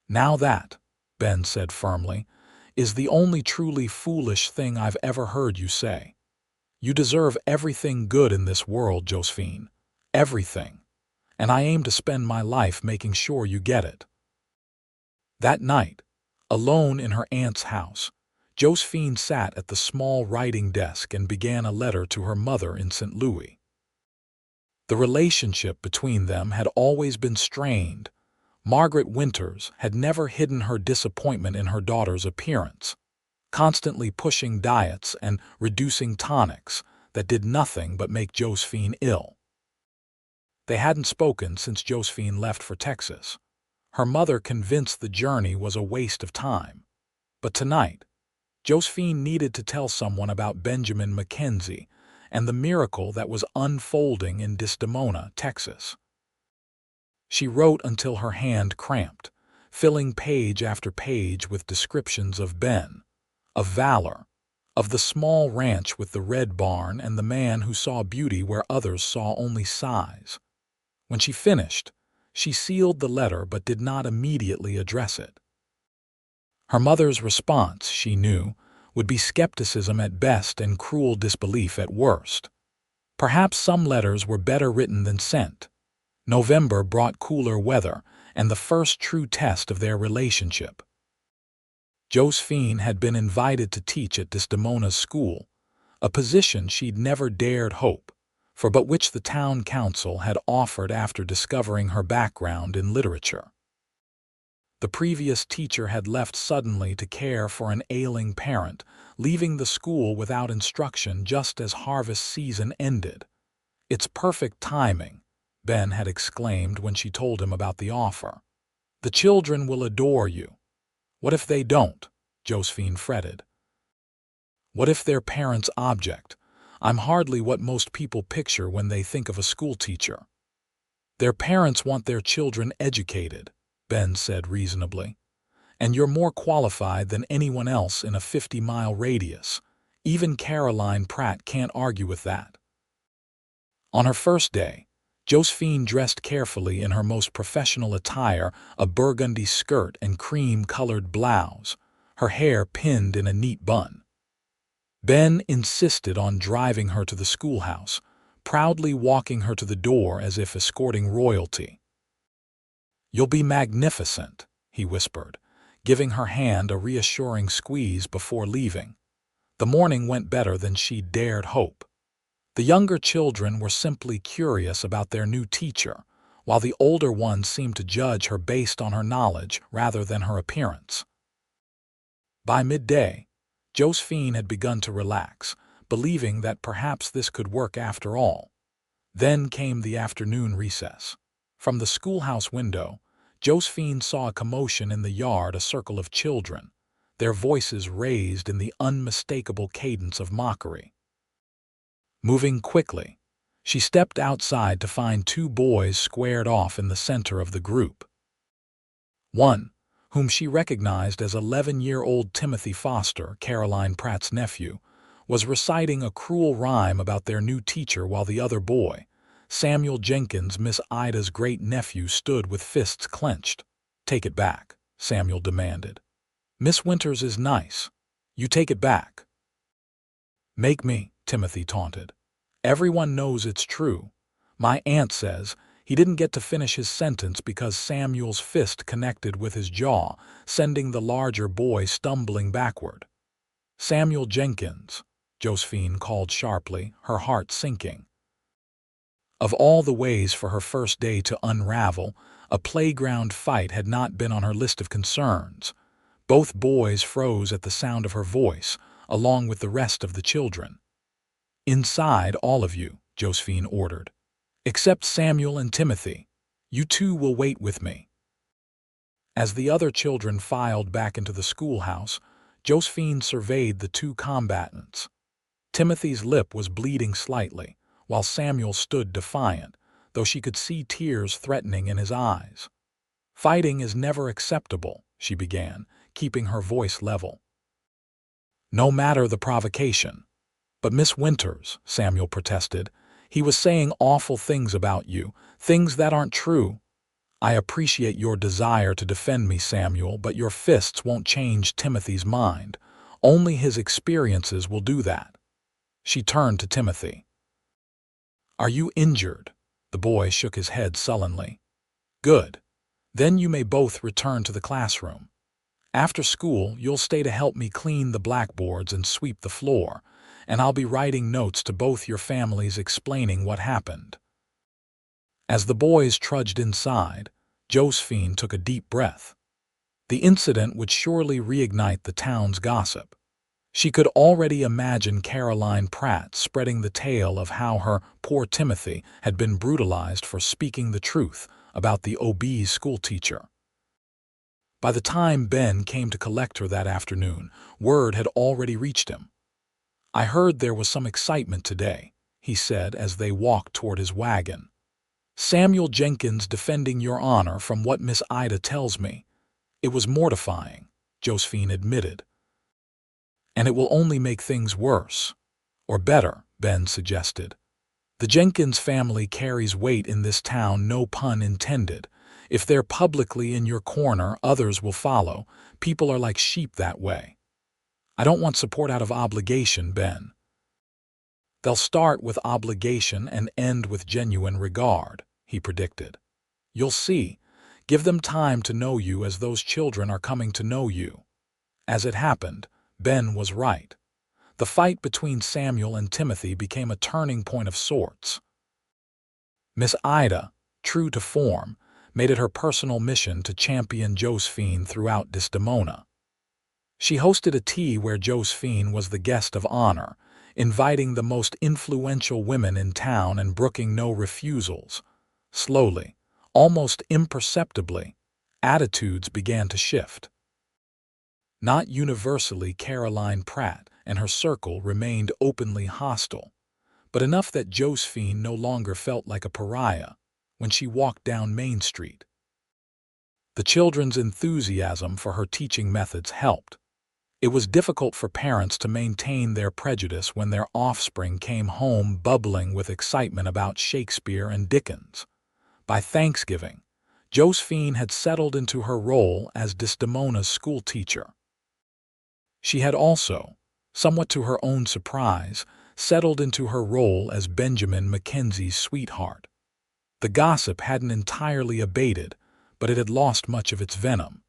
"Now that," Ben said firmly, "is the only truly foolish thing I've ever heard you say. You deserve everything good in this world, Josephine. Everything. And I aim to spend my life making sure you get it." That night, alone in her aunt's house, Josephine sat at the small writing desk and began a letter to her mother in St. Louis. The relationship between them had always been strained. Margaret Winters had never hidden her disappointment in her daughter's appearance, constantly pushing diets and reducing tonics that did nothing but make Josephine ill. They hadn't spoken since Josephine left for Texas. Her mother convinced the journey was a waste of time. But tonight, Josephine needed to tell someone about Benjamin Mackenzie and the miracle that was unfolding in Desdemona, Texas. She wrote until her hand cramped, filling page after page with descriptions of Ben, of valor, of the small ranch with the red barn and the man who saw beauty where others saw only size. When she finished, she sealed the letter but did not immediately address it. Her mother's response, she knew, would be skepticism at best and cruel disbelief at worst. Perhaps some letters were better written than sent. November brought cooler weather and the first true test of their relationship. Josephine had been invited to teach at Desdemona's school, a position she'd never dared hope for, but which the town council had offered after discovering her background in literature. The previous teacher had left suddenly to care for an ailing parent, leaving the school without instruction just as harvest season ended. "It's perfect timing," Ben had exclaimed when she told him about the offer. "The children will adore you." "What if they don't?" Josephine fretted. "What if their parents object? I'm hardly what most people picture when they think of a schoolteacher." "Their parents want their children educated," Ben said reasonably. "And you're more qualified than anyone else in a 50-mile radius. Even Caroline Pratt can't argue with that." On her first day, Josephine dressed carefully in her most professional attire, a burgundy skirt and cream-colored blouse, her hair pinned in a neat bun. Ben insisted on driving her to the schoolhouse, proudly walking her to the door as if escorting royalty. "You'll be magnificent," he whispered, giving her hand a reassuring squeeze before leaving. The morning went better than she'd dared hope. The younger children were simply curious about their new teacher, while the older ones seemed to judge her based on her knowledge rather than her appearance. By midday, Josephine had begun to relax, believing that perhaps this could work after all. Then came the afternoon recess. From the schoolhouse window, Josephine saw a commotion in the yard, a circle of children, their voices raised in the unmistakable cadence of mockery. Moving quickly, she stepped outside to find two boys squared off in the center of the group. One, whom she recognized as 11-year-old Timothy Foster, Caroline Pratt's nephew, was reciting a cruel rhyme about their new teacher, while the other boy, Samuel Jenkins, Miss Ida's great-nephew, stood with fists clenched. "Take it back," Samuel demanded. "Miss Winters is nice. You take it back." "Make me," Timothy taunted. "Everyone knows it's true. My aunt says," He didn't get to finish his sentence because Samuel's fist connected with his jaw, sending the larger boy stumbling backward. "Samuel Jenkins," Josephine called sharply, her heart sinking. Of all the ways for her first day to unravel, a playground fight had not been on her list of concerns. Both boys froze at the sound of her voice, along with the rest of the children. "Inside, all of you," Josephine ordered. "Except Samuel and Timothy. You two will wait with me." As the other children filed back into the schoolhouse, Josephine surveyed the two combatants. Timothy's lip was bleeding slightly, while Samuel stood defiant, though she could see tears threatening in his eyes. "Fighting is never acceptable," she began, keeping her voice level. "No matter the provocation." "But Miss Winters," Samuel protested, "he was saying awful things about you, things that aren't true." "I appreciate your desire to defend me, Samuel, but your fists won't change Timothy's mind. Only his experiences will do that." She turned to Timothy. "Are you injured?" The boy shook his head sullenly. "Good. Then you may both return to the classroom. After school, you'll stay to help me clean the blackboards and sweep the floor, and I'll be writing notes to both your families explaining what happened." As the boys trudged inside, Josephine took a deep breath. The incident would surely reignite the town's gossip. She could already imagine Caroline Pratt spreading the tale of how her poor Timothy had been brutalized for speaking the truth about the Obese schoolteacher. By the time Ben came to collect her that afternoon, word had already reached him. "I heard there was some excitement today," he said as they walked toward his wagon. "Samuel Jenkins defending your honor from what Miss Ida tells me. It was mortifying," Josephine admitted. "And it will only make things worse. Or better," Ben suggested. "The Jenkins family carries weight in this town, no pun intended. If they're publicly in your corner, others will follow. People are like sheep that way. I don't want support out of obligation, Ben." "They'll start with obligation and end with genuine regard," he predicted. "You'll see. Give them time to know you as those children are coming to know you." As it happened, Ben was right. The fight between Samuel and Timothy became a turning point of sorts. Miss Ida, true to form, made it her personal mission to champion Josephine throughout Desdemona. She hosted a tea where Josephine was the guest of honor, inviting the most influential women in town and brooking no refusals. Slowly, almost imperceptibly, attitudes began to shift. Not universally, Caroline Pratt and her circle remained openly hostile, but enough that Josephine no longer felt like a pariah when she walked down Main Street. The children's enthusiasm for her teaching methods helped. It was difficult for parents to maintain their prejudice when their offspring came home bubbling with excitement about Shakespeare and Dickens. By Thanksgiving, Josephine had settled into her role as Desdemona's schoolteacher. She had also, somewhat to her own surprise, settled into her role as Benjamin Mackenzie's sweetheart. The gossip hadn't entirely abated, but it had lost much of its venom.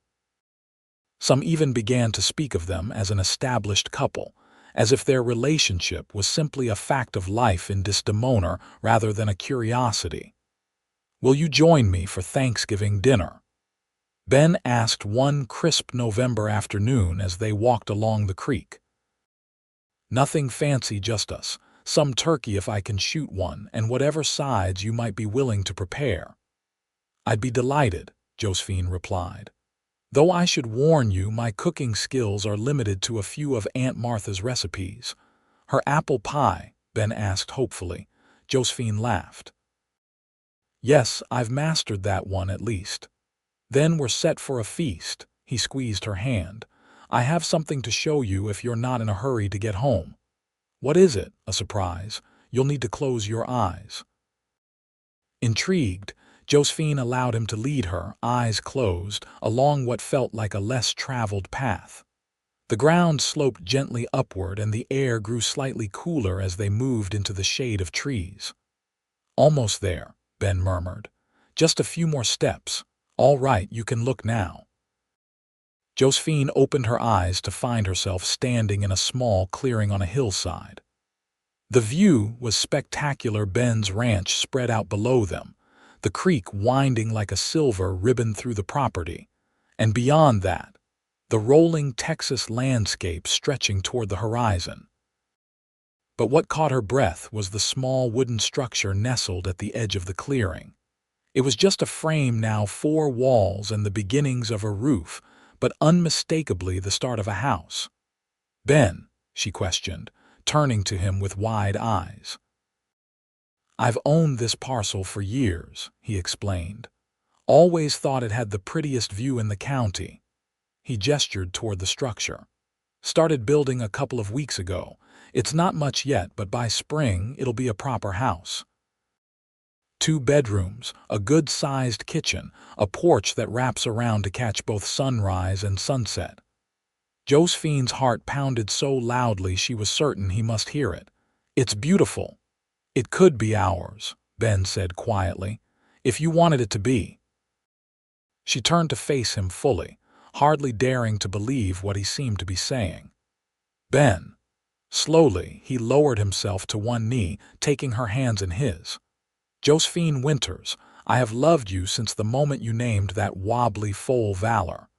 Some even began to speak of them as an established couple, as if their relationship was simply a fact of life in Desdemona rather than a curiosity. "Will you join me for Thanksgiving dinner?" Ben asked one crisp November afternoon as they walked along the creek. "Nothing fancy, just us. Some turkey if I can shoot one, and whatever sides you might be willing to prepare." "I'd be delighted," Josephine replied. "Though I should warn you, my cooking skills are limited to a few of Aunt Martha's recipes." "Her apple pie?" Ben asked hopefully. Josephine laughed. "Yes, I've mastered that one at least." "Then we're set for a feast." He squeezed her hand. "I have something to show you if you're not in a hurry to get home." "What is it?" A surprise. "You'll need to close your eyes." Intrigued, Josephine allowed him to lead her, eyes closed, along what felt like a less traveled path. The ground sloped gently upward and the air grew slightly cooler as they moved into the shade of trees. "Almost there," Ben murmured. Just a few more steps. All right, you can look now. Josephine opened her eyes to find herself standing in a small clearing on a hillside. The view was spectacular. Ben's ranch spread out below them, the creek winding like a silver ribbon through the property, and beyond that, the rolling Texas landscape stretching toward the horizon. But what caught her breath was the small wooden structure nestled at the edge of the clearing. It was just a frame now, 4 walls and the beginnings of a roof, but unmistakably the start of a house. "Ben," she questioned, turning to him with wide eyes. "I've owned this parcel for years," he explained. "Always thought it had the prettiest view in the county." He gestured toward the structure. "Started building a couple of weeks ago. It's not much yet, but by spring it'll be a proper house. 2 bedrooms, a good-sized kitchen, a porch that wraps around to catch both sunrise and sunset." Josephine's heart pounded so loudly she was certain he must hear it. "It's beautiful." "It could be ours," Ben said quietly, "if you wanted it to be." She turned to face him fully, hardly daring to believe what he seemed to be saying. "Ben." Slowly, he lowered himself to one knee, taking her hands in his. "Josephine Winters, I have loved you since the moment you named that wobbly foal Valor.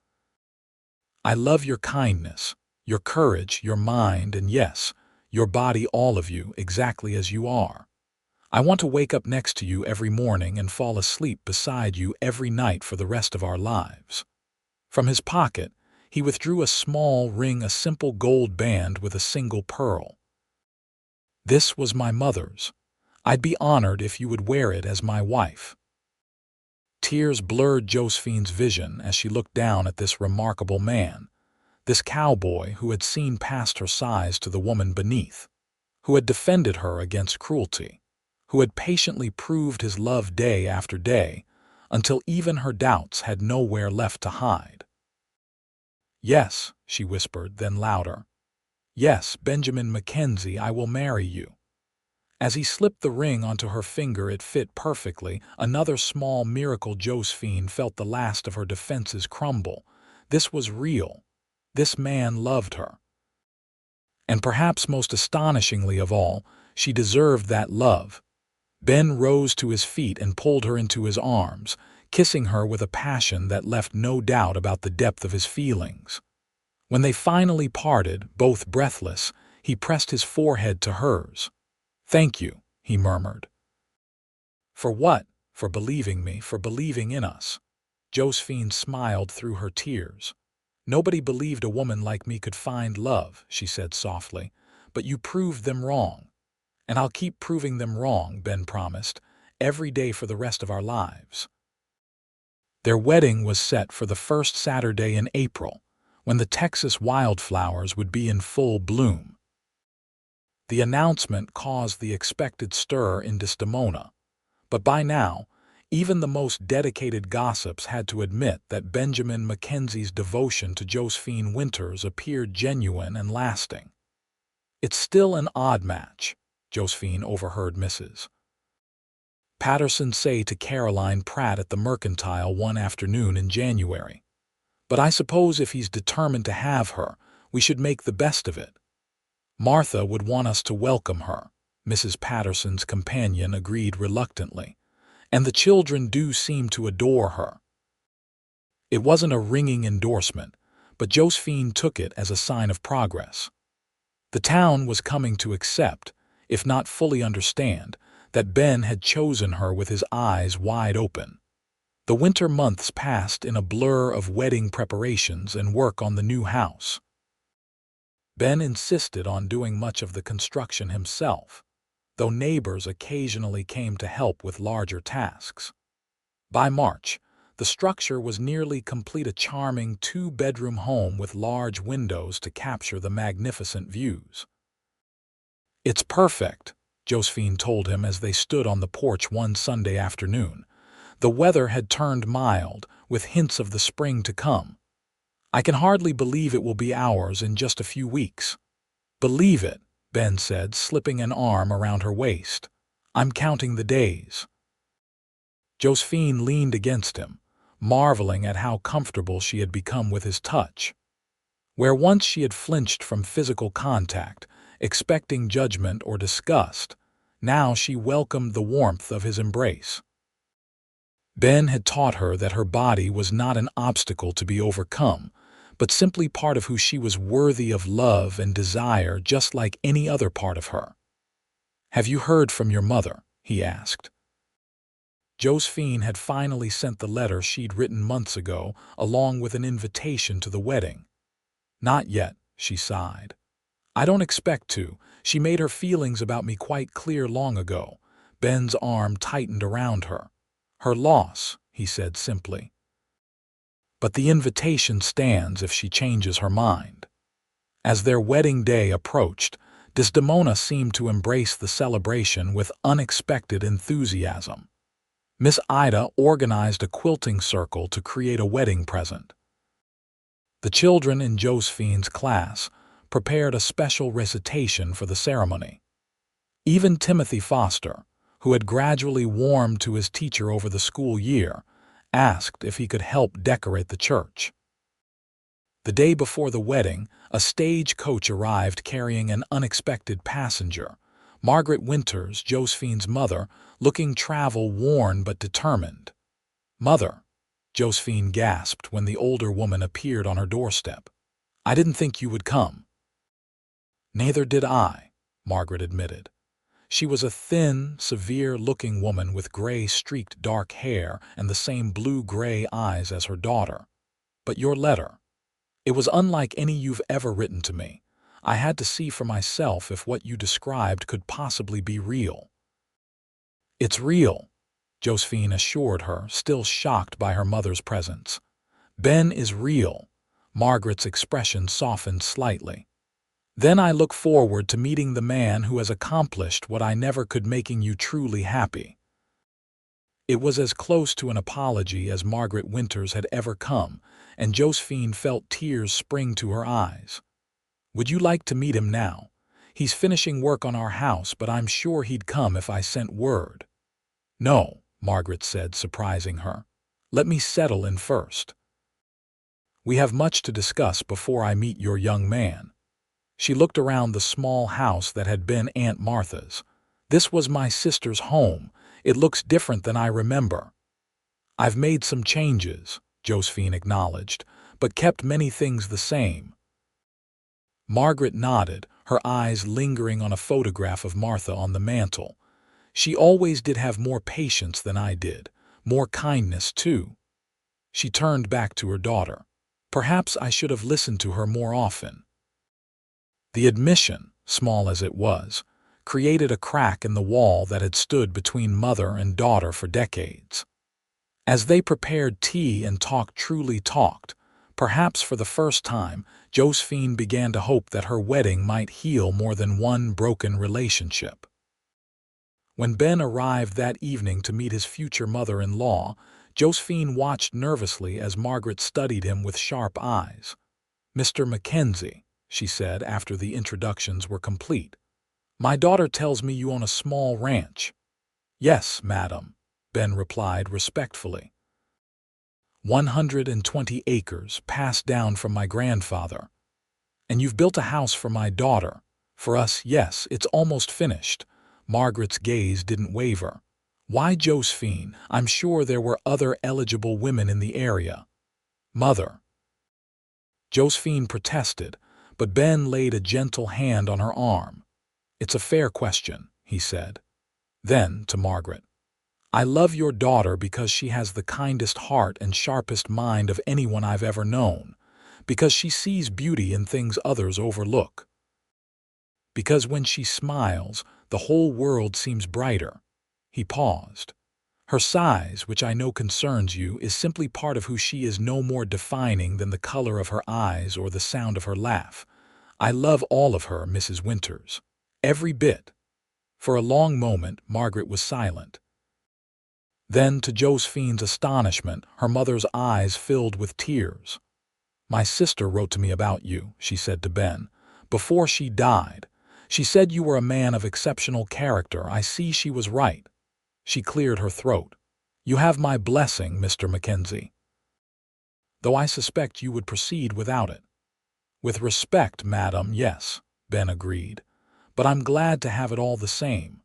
I love your kindness, your courage, your mind, and yes, your body, all of you, exactly as you are. I want to wake up next to you every morning and fall asleep beside you every night for the rest of our lives." From his pocket, he withdrew a small ring, a simple gold band with a single pearl. "This was my mother's. I'd be honored if you would wear it as my wife." Tears blurred Josephine's vision as she looked down at this remarkable man, this cowboy who had seen past her size to the woman beneath, who had defended her against cruelty, who had patiently proved his love day after day, until even her doubts had nowhere left to hide. "Yes," she whispered, then louder. "Yes, Benjamin Mackenzie, I will marry you." As he slipped the ring onto her finger, it fit perfectly, another small miracle. Josephine felt the last of her defenses crumble. This was real. This man loved her. And perhaps most astonishingly of all, she deserved that love. Ben rose to his feet and pulled her into his arms, kissing her with a passion that left no doubt about the depth of his feelings. When they finally parted, both breathless, he pressed his forehead to hers. "Thank you," he murmured. "For what?" "For believing me, for believing in us." Josephine smiled through her tears. "Nobody believed a woman like me could find love," she said softly, "but you proved them wrong. And I'll keep proving them wrong," Ben promised, "every day for the rest of our lives." Their wedding was set for the first Saturday in April, when the Texas wildflowers would be in full bloom. The announcement caused the expected stir in Desdemona, but by now, even the most dedicated gossips had to admit that Benjamin Mackenzie's devotion to Josephine Winters appeared genuine and lasting. "It's still an odd match," Josephine overheard Mrs. Patterson say to Caroline Pratt at the Mercantile one afternoon in January. "But I suppose if he's determined to have her, we should make the best of it." "Martha would want us to welcome her," Mrs. Patterson's companion agreed reluctantly, "and the children do seem to adore her." It wasn't a ringing endorsement, but Josephine took it as a sign of progress. The town was coming to accept, if not fully understand, that Ben had chosen her with his eyes wide open. The winter months passed in a blur of wedding preparations and work on the new house. Ben insisted on doing much of the construction himself, though neighbors occasionally came to help with larger tasks. By March, the structure was nearly complete, a charming 2-bedroom home with large windows to capture the magnificent views. "It's perfect," Josephine told him as they stood on the porch one Sunday afternoon. The weather had turned mild, with hints of the spring to come. "I can hardly believe it will be ours in just a few weeks." "Believe it," Ben said, slipping an arm around her waist. "I'm counting the days." Josephine leaned against him, marveling at how comfortable she had become with his touch. Where once she had flinched from physical contact, expecting judgment or disgust, now she welcomed the warmth of his embrace. Ben had taught her that her body was not an obstacle to be overcome, but simply part of who she was, worthy of love and desire just like any other part of her. "Have you heard from your mother?" he asked. Josephine had finally sent the letter she'd written months ago, along with an invitation to the wedding. "Not yet," she sighed. "I don't expect to. She made her feelings about me quite clear long ago." Ben's arm tightened around her. "Her loss," he said simply. "But the invitation stands if she changes her mind." As their wedding day approached, Desdemona seemed to embrace the celebration with unexpected enthusiasm. Miss Ida organized a quilting circle to create a wedding present. The children in Josephine's class prepared a special recitation for the ceremony. Even Timothy Foster, who had gradually warmed to his teacher over the school year, asked if he could help decorate the church. The day before the wedding, a stagecoach arrived carrying an unexpected passenger, Margaret Winters, Josephine's mother, looking travel-worn but determined. "Mother," Josephine gasped when the older woman appeared on her doorstep. "I didn't think you would come." "Neither did I," Margaret admitted. She was a thin, severe-looking woman with gray-streaked dark hair and the same blue-gray eyes as her daughter. "But your letter. It was unlike any you've ever written to me. I had to see for myself if what you described could possibly be real." "It's real," Josephine assured her, still shocked by her mother's presence. "Ben is real." Margaret's expression softened slightly. "Then I look forward to meeting the man who has accomplished what I never could, making you truly happy." It was as close to an apology as Margaret Winters had ever come, and Josephine felt tears spring to her eyes. "Would you like to meet him now? He's finishing work on our house, but I'm sure he'd come if I sent word." "No," Margaret said, surprising her. "Let me settle in first. We have much to discuss before I meet your young man." She looked around the small house that had been Aunt Martha's. "This was my sister's home. It looks different than I remember." "I've made some changes," Josephine acknowledged, "but kept many things the same." Margaret nodded, her eyes lingering on a photograph of Martha on the mantel. "She always did have more patience than I did, more kindness too." She turned back to her daughter. "Perhaps I should have listened to her more often." The admission, small as it was, created a crack in the wall that had stood between mother and daughter for decades. As they prepared tea and truly talked, perhaps for the first time, Josephine began to hope that her wedding might heal more than one broken relationship. When Ben arrived that evening to meet his future mother-in-law, Josephine watched nervously as Margaret studied him with sharp eyes. "Mr. Mackenzie," she said after the introductions were complete. "My daughter tells me you own a small ranch." "Yes, madam," Ben replied respectfully. 120 acres, passed down from my grandfather. "And you've built a house for my daughter." "For us, yes, it's almost finished." Margaret's gaze didn't waver. "Why, Josephine, I'm sure there were other eligible women in the area." "Mother." Josephine protested, but Ben laid a gentle hand on her arm. "It's a fair question," he said. Then, to Margaret, "I love your daughter because she has the kindest heart and sharpest mind of anyone I've ever known, because she sees beauty in things others overlook. Because when she smiles, the whole world seems brighter." He paused. "Her size, which I know concerns you, is simply part of who she is, no more defining than the color of her eyes or the sound of her laugh. I love all of her, Mrs. Winters. Every bit." For a long moment, Margaret was silent. Then, to Josephine's astonishment, her mother's eyes filled with tears. "My sister wrote to me about you," she said to Ben, "before she died. She said you were a man of exceptional character. I see she was right." She cleared her throat. You have my blessing, Mr. Mackenzie, though I suspect you would proceed without it. With respect, madam, yes, Ben agreed, but I'm glad to have it all the same.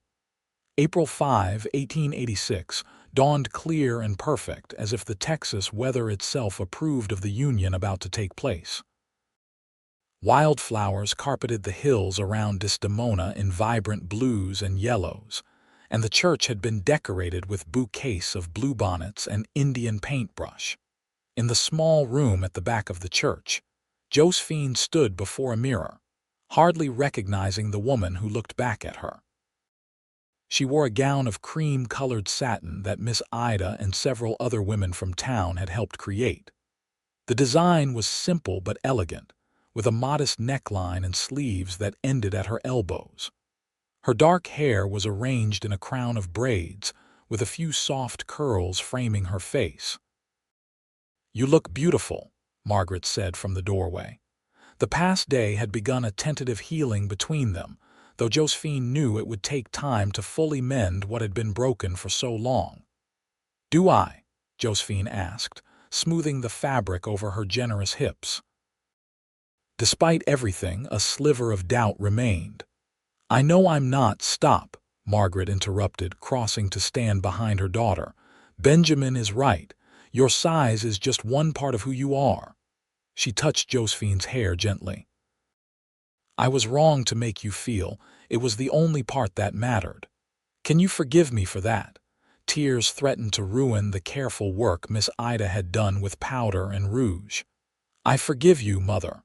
April 5, 1886, dawned clear and perfect, as if the Texas weather itself approved of the union about to take place. Wildflowers carpeted the hills around Desdemona in vibrant blues and yellows, and the church had been decorated with bouquets of bluebonnets and Indian paintbrush. In the small room at the back of the church, Josephine stood before a mirror, hardly recognizing the woman who looked back at her. She wore a gown of cream-colored satin that Miss Ida and several other women from town had helped create. The design was simple but elegant, with a modest neckline and sleeves that ended at her elbows. Her dark hair was arranged in a crown of braids, with a few soft curls framing her face. "You look beautiful," Margaret said from the doorway. The past day had begun a tentative healing between them, though Josephine knew it would take time to fully mend what had been broken for so long. "Do I?" Josephine asked, smoothing the fabric over her generous hips. Despite everything, a sliver of doubt remained. "I know I'm not—" "Stop," Margaret interrupted, crossing to stand behind her daughter. "Benjamin is right. Your size is just one part of who you are." She touched Josephine's hair gently. "I was wrong to make you feel it was the only part that mattered. Can you forgive me for that?" Tears threatened to ruin the careful work Miss Ida had done with powder and rouge. "I forgive you, Mother."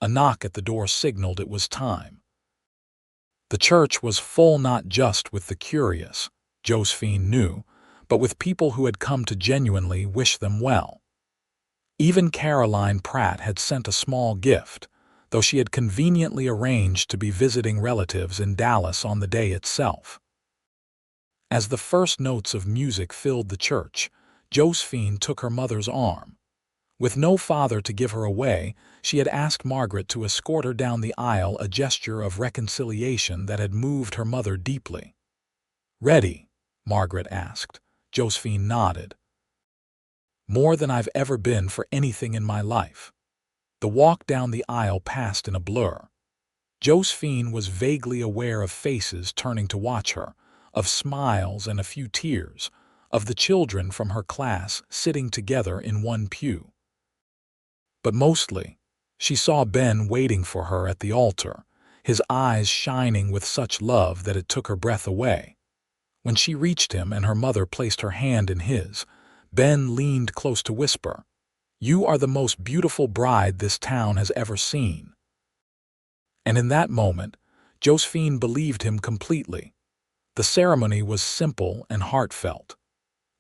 A knock at the door signaled it was time. The church was full not just with the curious, Josephine knew, but with people who had come to genuinely wish them well. Even Caroline Pratt had sent a small gift, though she had conveniently arranged to be visiting relatives in Dallas on the day itself. As the first notes of music filled the church, Josephine took her mother's arm. With no father to give her away, she had asked Margaret to escort her down the aisle, a gesture of reconciliation that had moved her mother deeply. "Ready?" Margaret asked. Josephine nodded. "More than I've ever been for anything in my life." The walk down the aisle passed in a blur. Josephine was vaguely aware of faces turning to watch her, of smiles and a few tears, of the children from her class sitting together in one pew. But mostly, she saw Ben waiting for her at the altar, his eyes shining with such love that it took her breath away. When she reached him and her mother placed her hand in his, Ben leaned close to whisper, "You are the most beautiful bride this town has ever seen." And in that moment, Josephine believed him completely. The ceremony was simple and heartfelt.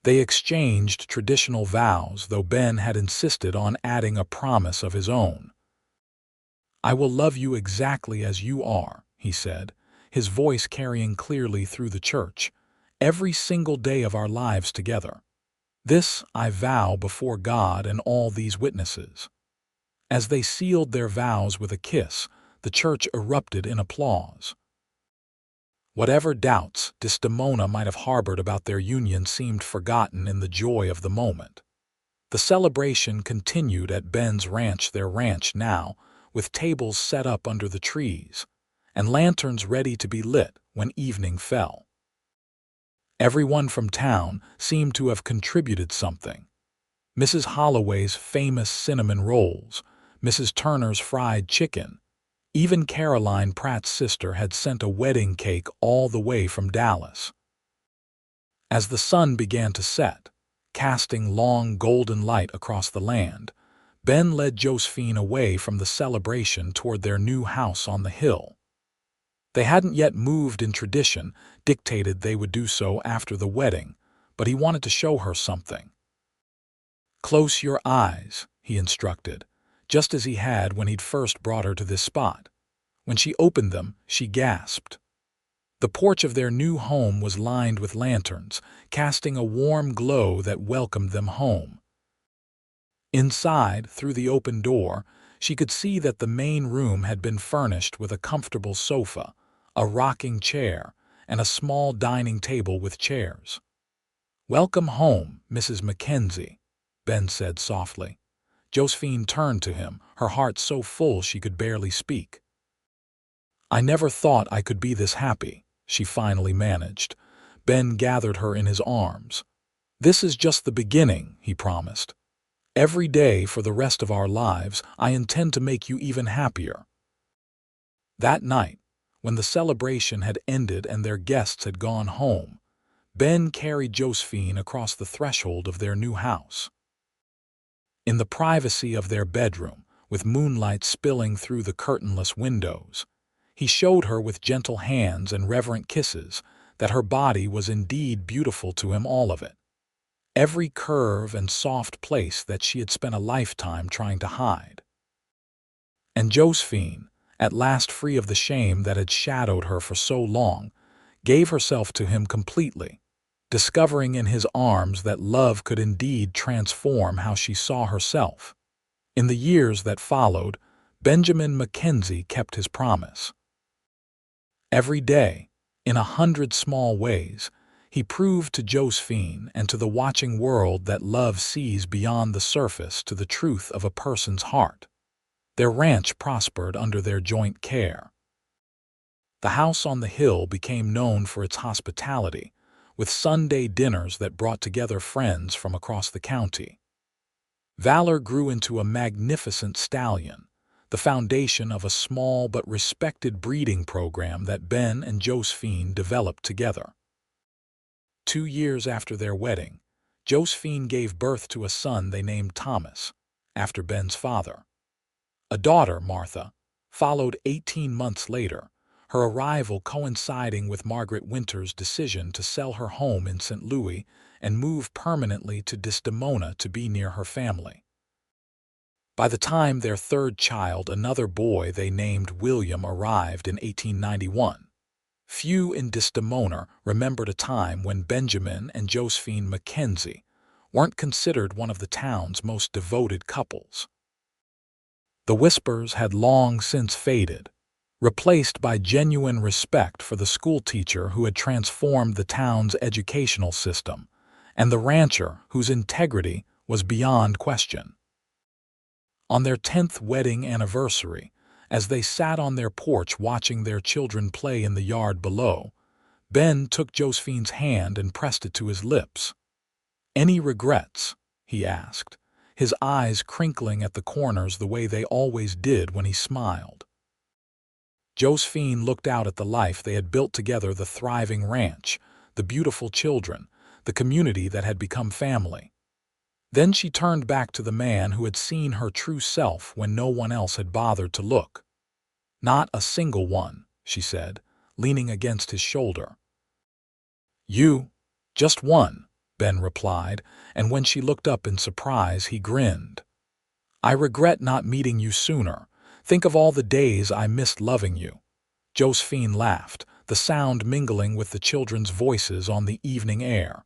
They exchanged traditional vows, though Ben had insisted on adding a promise of his own. "I will love you exactly as you are," he said, his voice carrying clearly through the church, "every single day of our lives together. This I vow before God and all these witnesses." As they sealed their vows with a kiss, the church erupted in applause. Whatever doubts Desdemona might have harbored about their union seemed forgotten in the joy of the moment. The celebration continued at Ben's ranch, their ranch now, with tables set up under the trees, and lanterns ready to be lit when evening fell. Everyone from town seemed to have contributed something. Mrs. Holloway's famous cinnamon rolls, Mrs. Turner's fried chicken, even Caroline Pratt's sister had sent a wedding cake all the way from Dallas. As the sun began to set, casting long golden light across the land, Ben led Josephine away from the celebration toward their new house on the hill. They hadn't yet moved in tradition, dictated they would do so after the wedding, but he wanted to show her something. "Close your eyes," he instructed, just as he had when he'd first brought her to this spot. When she opened them, she gasped. The porch of their new home was lined with lanterns, casting a warm glow that welcomed them home. Inside, through the open door, she could see that the main room had been furnished with a comfortable sofa, a rocking chair, and a small dining table with chairs. "Welcome home, Mrs. Mackenzie," Ben said softly. Josephine turned to him, her heart so full she could barely speak. "I never thought I could be this happy," she finally managed. Ben gathered her in his arms. "This is just the beginning," he promised. "Every day for the rest of our lives, I intend to make you even happier." That night, when the celebration had ended and their guests had gone home, Ben carried Josephine across the threshold of their new house. In the privacy of their bedroom, with moonlight spilling through the curtainless windows, he showed her with gentle hands and reverent kisses that her body was indeed beautiful to him, all of it. Every curve and soft place that she had spent a lifetime trying to hide. And Josephine, at last free of the shame that had shadowed her for so long, gave herself to him completely, discovering in his arms that love could indeed transform how she saw herself. In the years that followed, Benjamin Mackenzie kept his promise. Every day, in 100 small ways, he proved to Josephine and to the watching world that love sees beyond the surface to the truth of a person's heart. Their ranch prospered under their joint care. The house on the hill became known for its hospitality, with Sunday dinners that brought together friends from across the county. Valor grew into a magnificent stallion, the foundation of a small but respected breeding program that Ben and Josephine developed together. 2 years after their wedding, Josephine gave birth to a son they named Thomas, after Ben's father. A daughter, Martha, followed 18 months later, her arrival coinciding with Margaret Winters' decision to sell her home in St. Louis and move permanently to Desdemona to be near her family. By the time their third child, another boy they named William, arrived in 1891, few in Desdemona remembered a time when Benjamin and Josephine Mackenzie weren't considered one of the town's most devoted couples. The whispers had long since faded, replaced by genuine respect for the schoolteacher who had transformed the town's educational system and the rancher whose integrity was beyond question. On their 10th wedding anniversary, as they sat on their porch watching their children play in the yard below, Ben took Josephine's hand and pressed it to his lips. "Any regrets?" he asked, his eyes crinkling at the corners the way they always did when he smiled. Josephine looked out at the life they had built together, the thriving ranch, the beautiful children, the community that had become family. Then she turned back to the man who had seen her true self when no one else had bothered to look. "Not a single one," she said, leaning against his shoulder. "You, just one," Ben replied, and when she looked up in surprise, he grinned. "I regret not meeting you sooner. Think of all the days I missed loving you." Josephine laughed, the sound mingling with the children's voices on the evening air.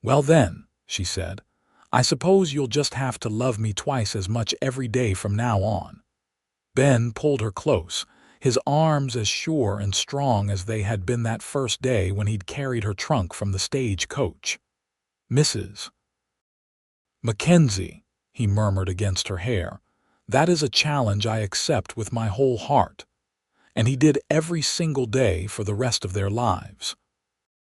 "Well then," she said, "I suppose you'll just have to love me twice as much every day from now on." Ben pulled her close, his arms as sure and strong as they had been that first day when he'd carried her trunk from the stagecoach. "Mrs. Mackenzie," he murmured against her hair, "that is a challenge I accept with my whole heart." And he did every single day for the rest of their lives.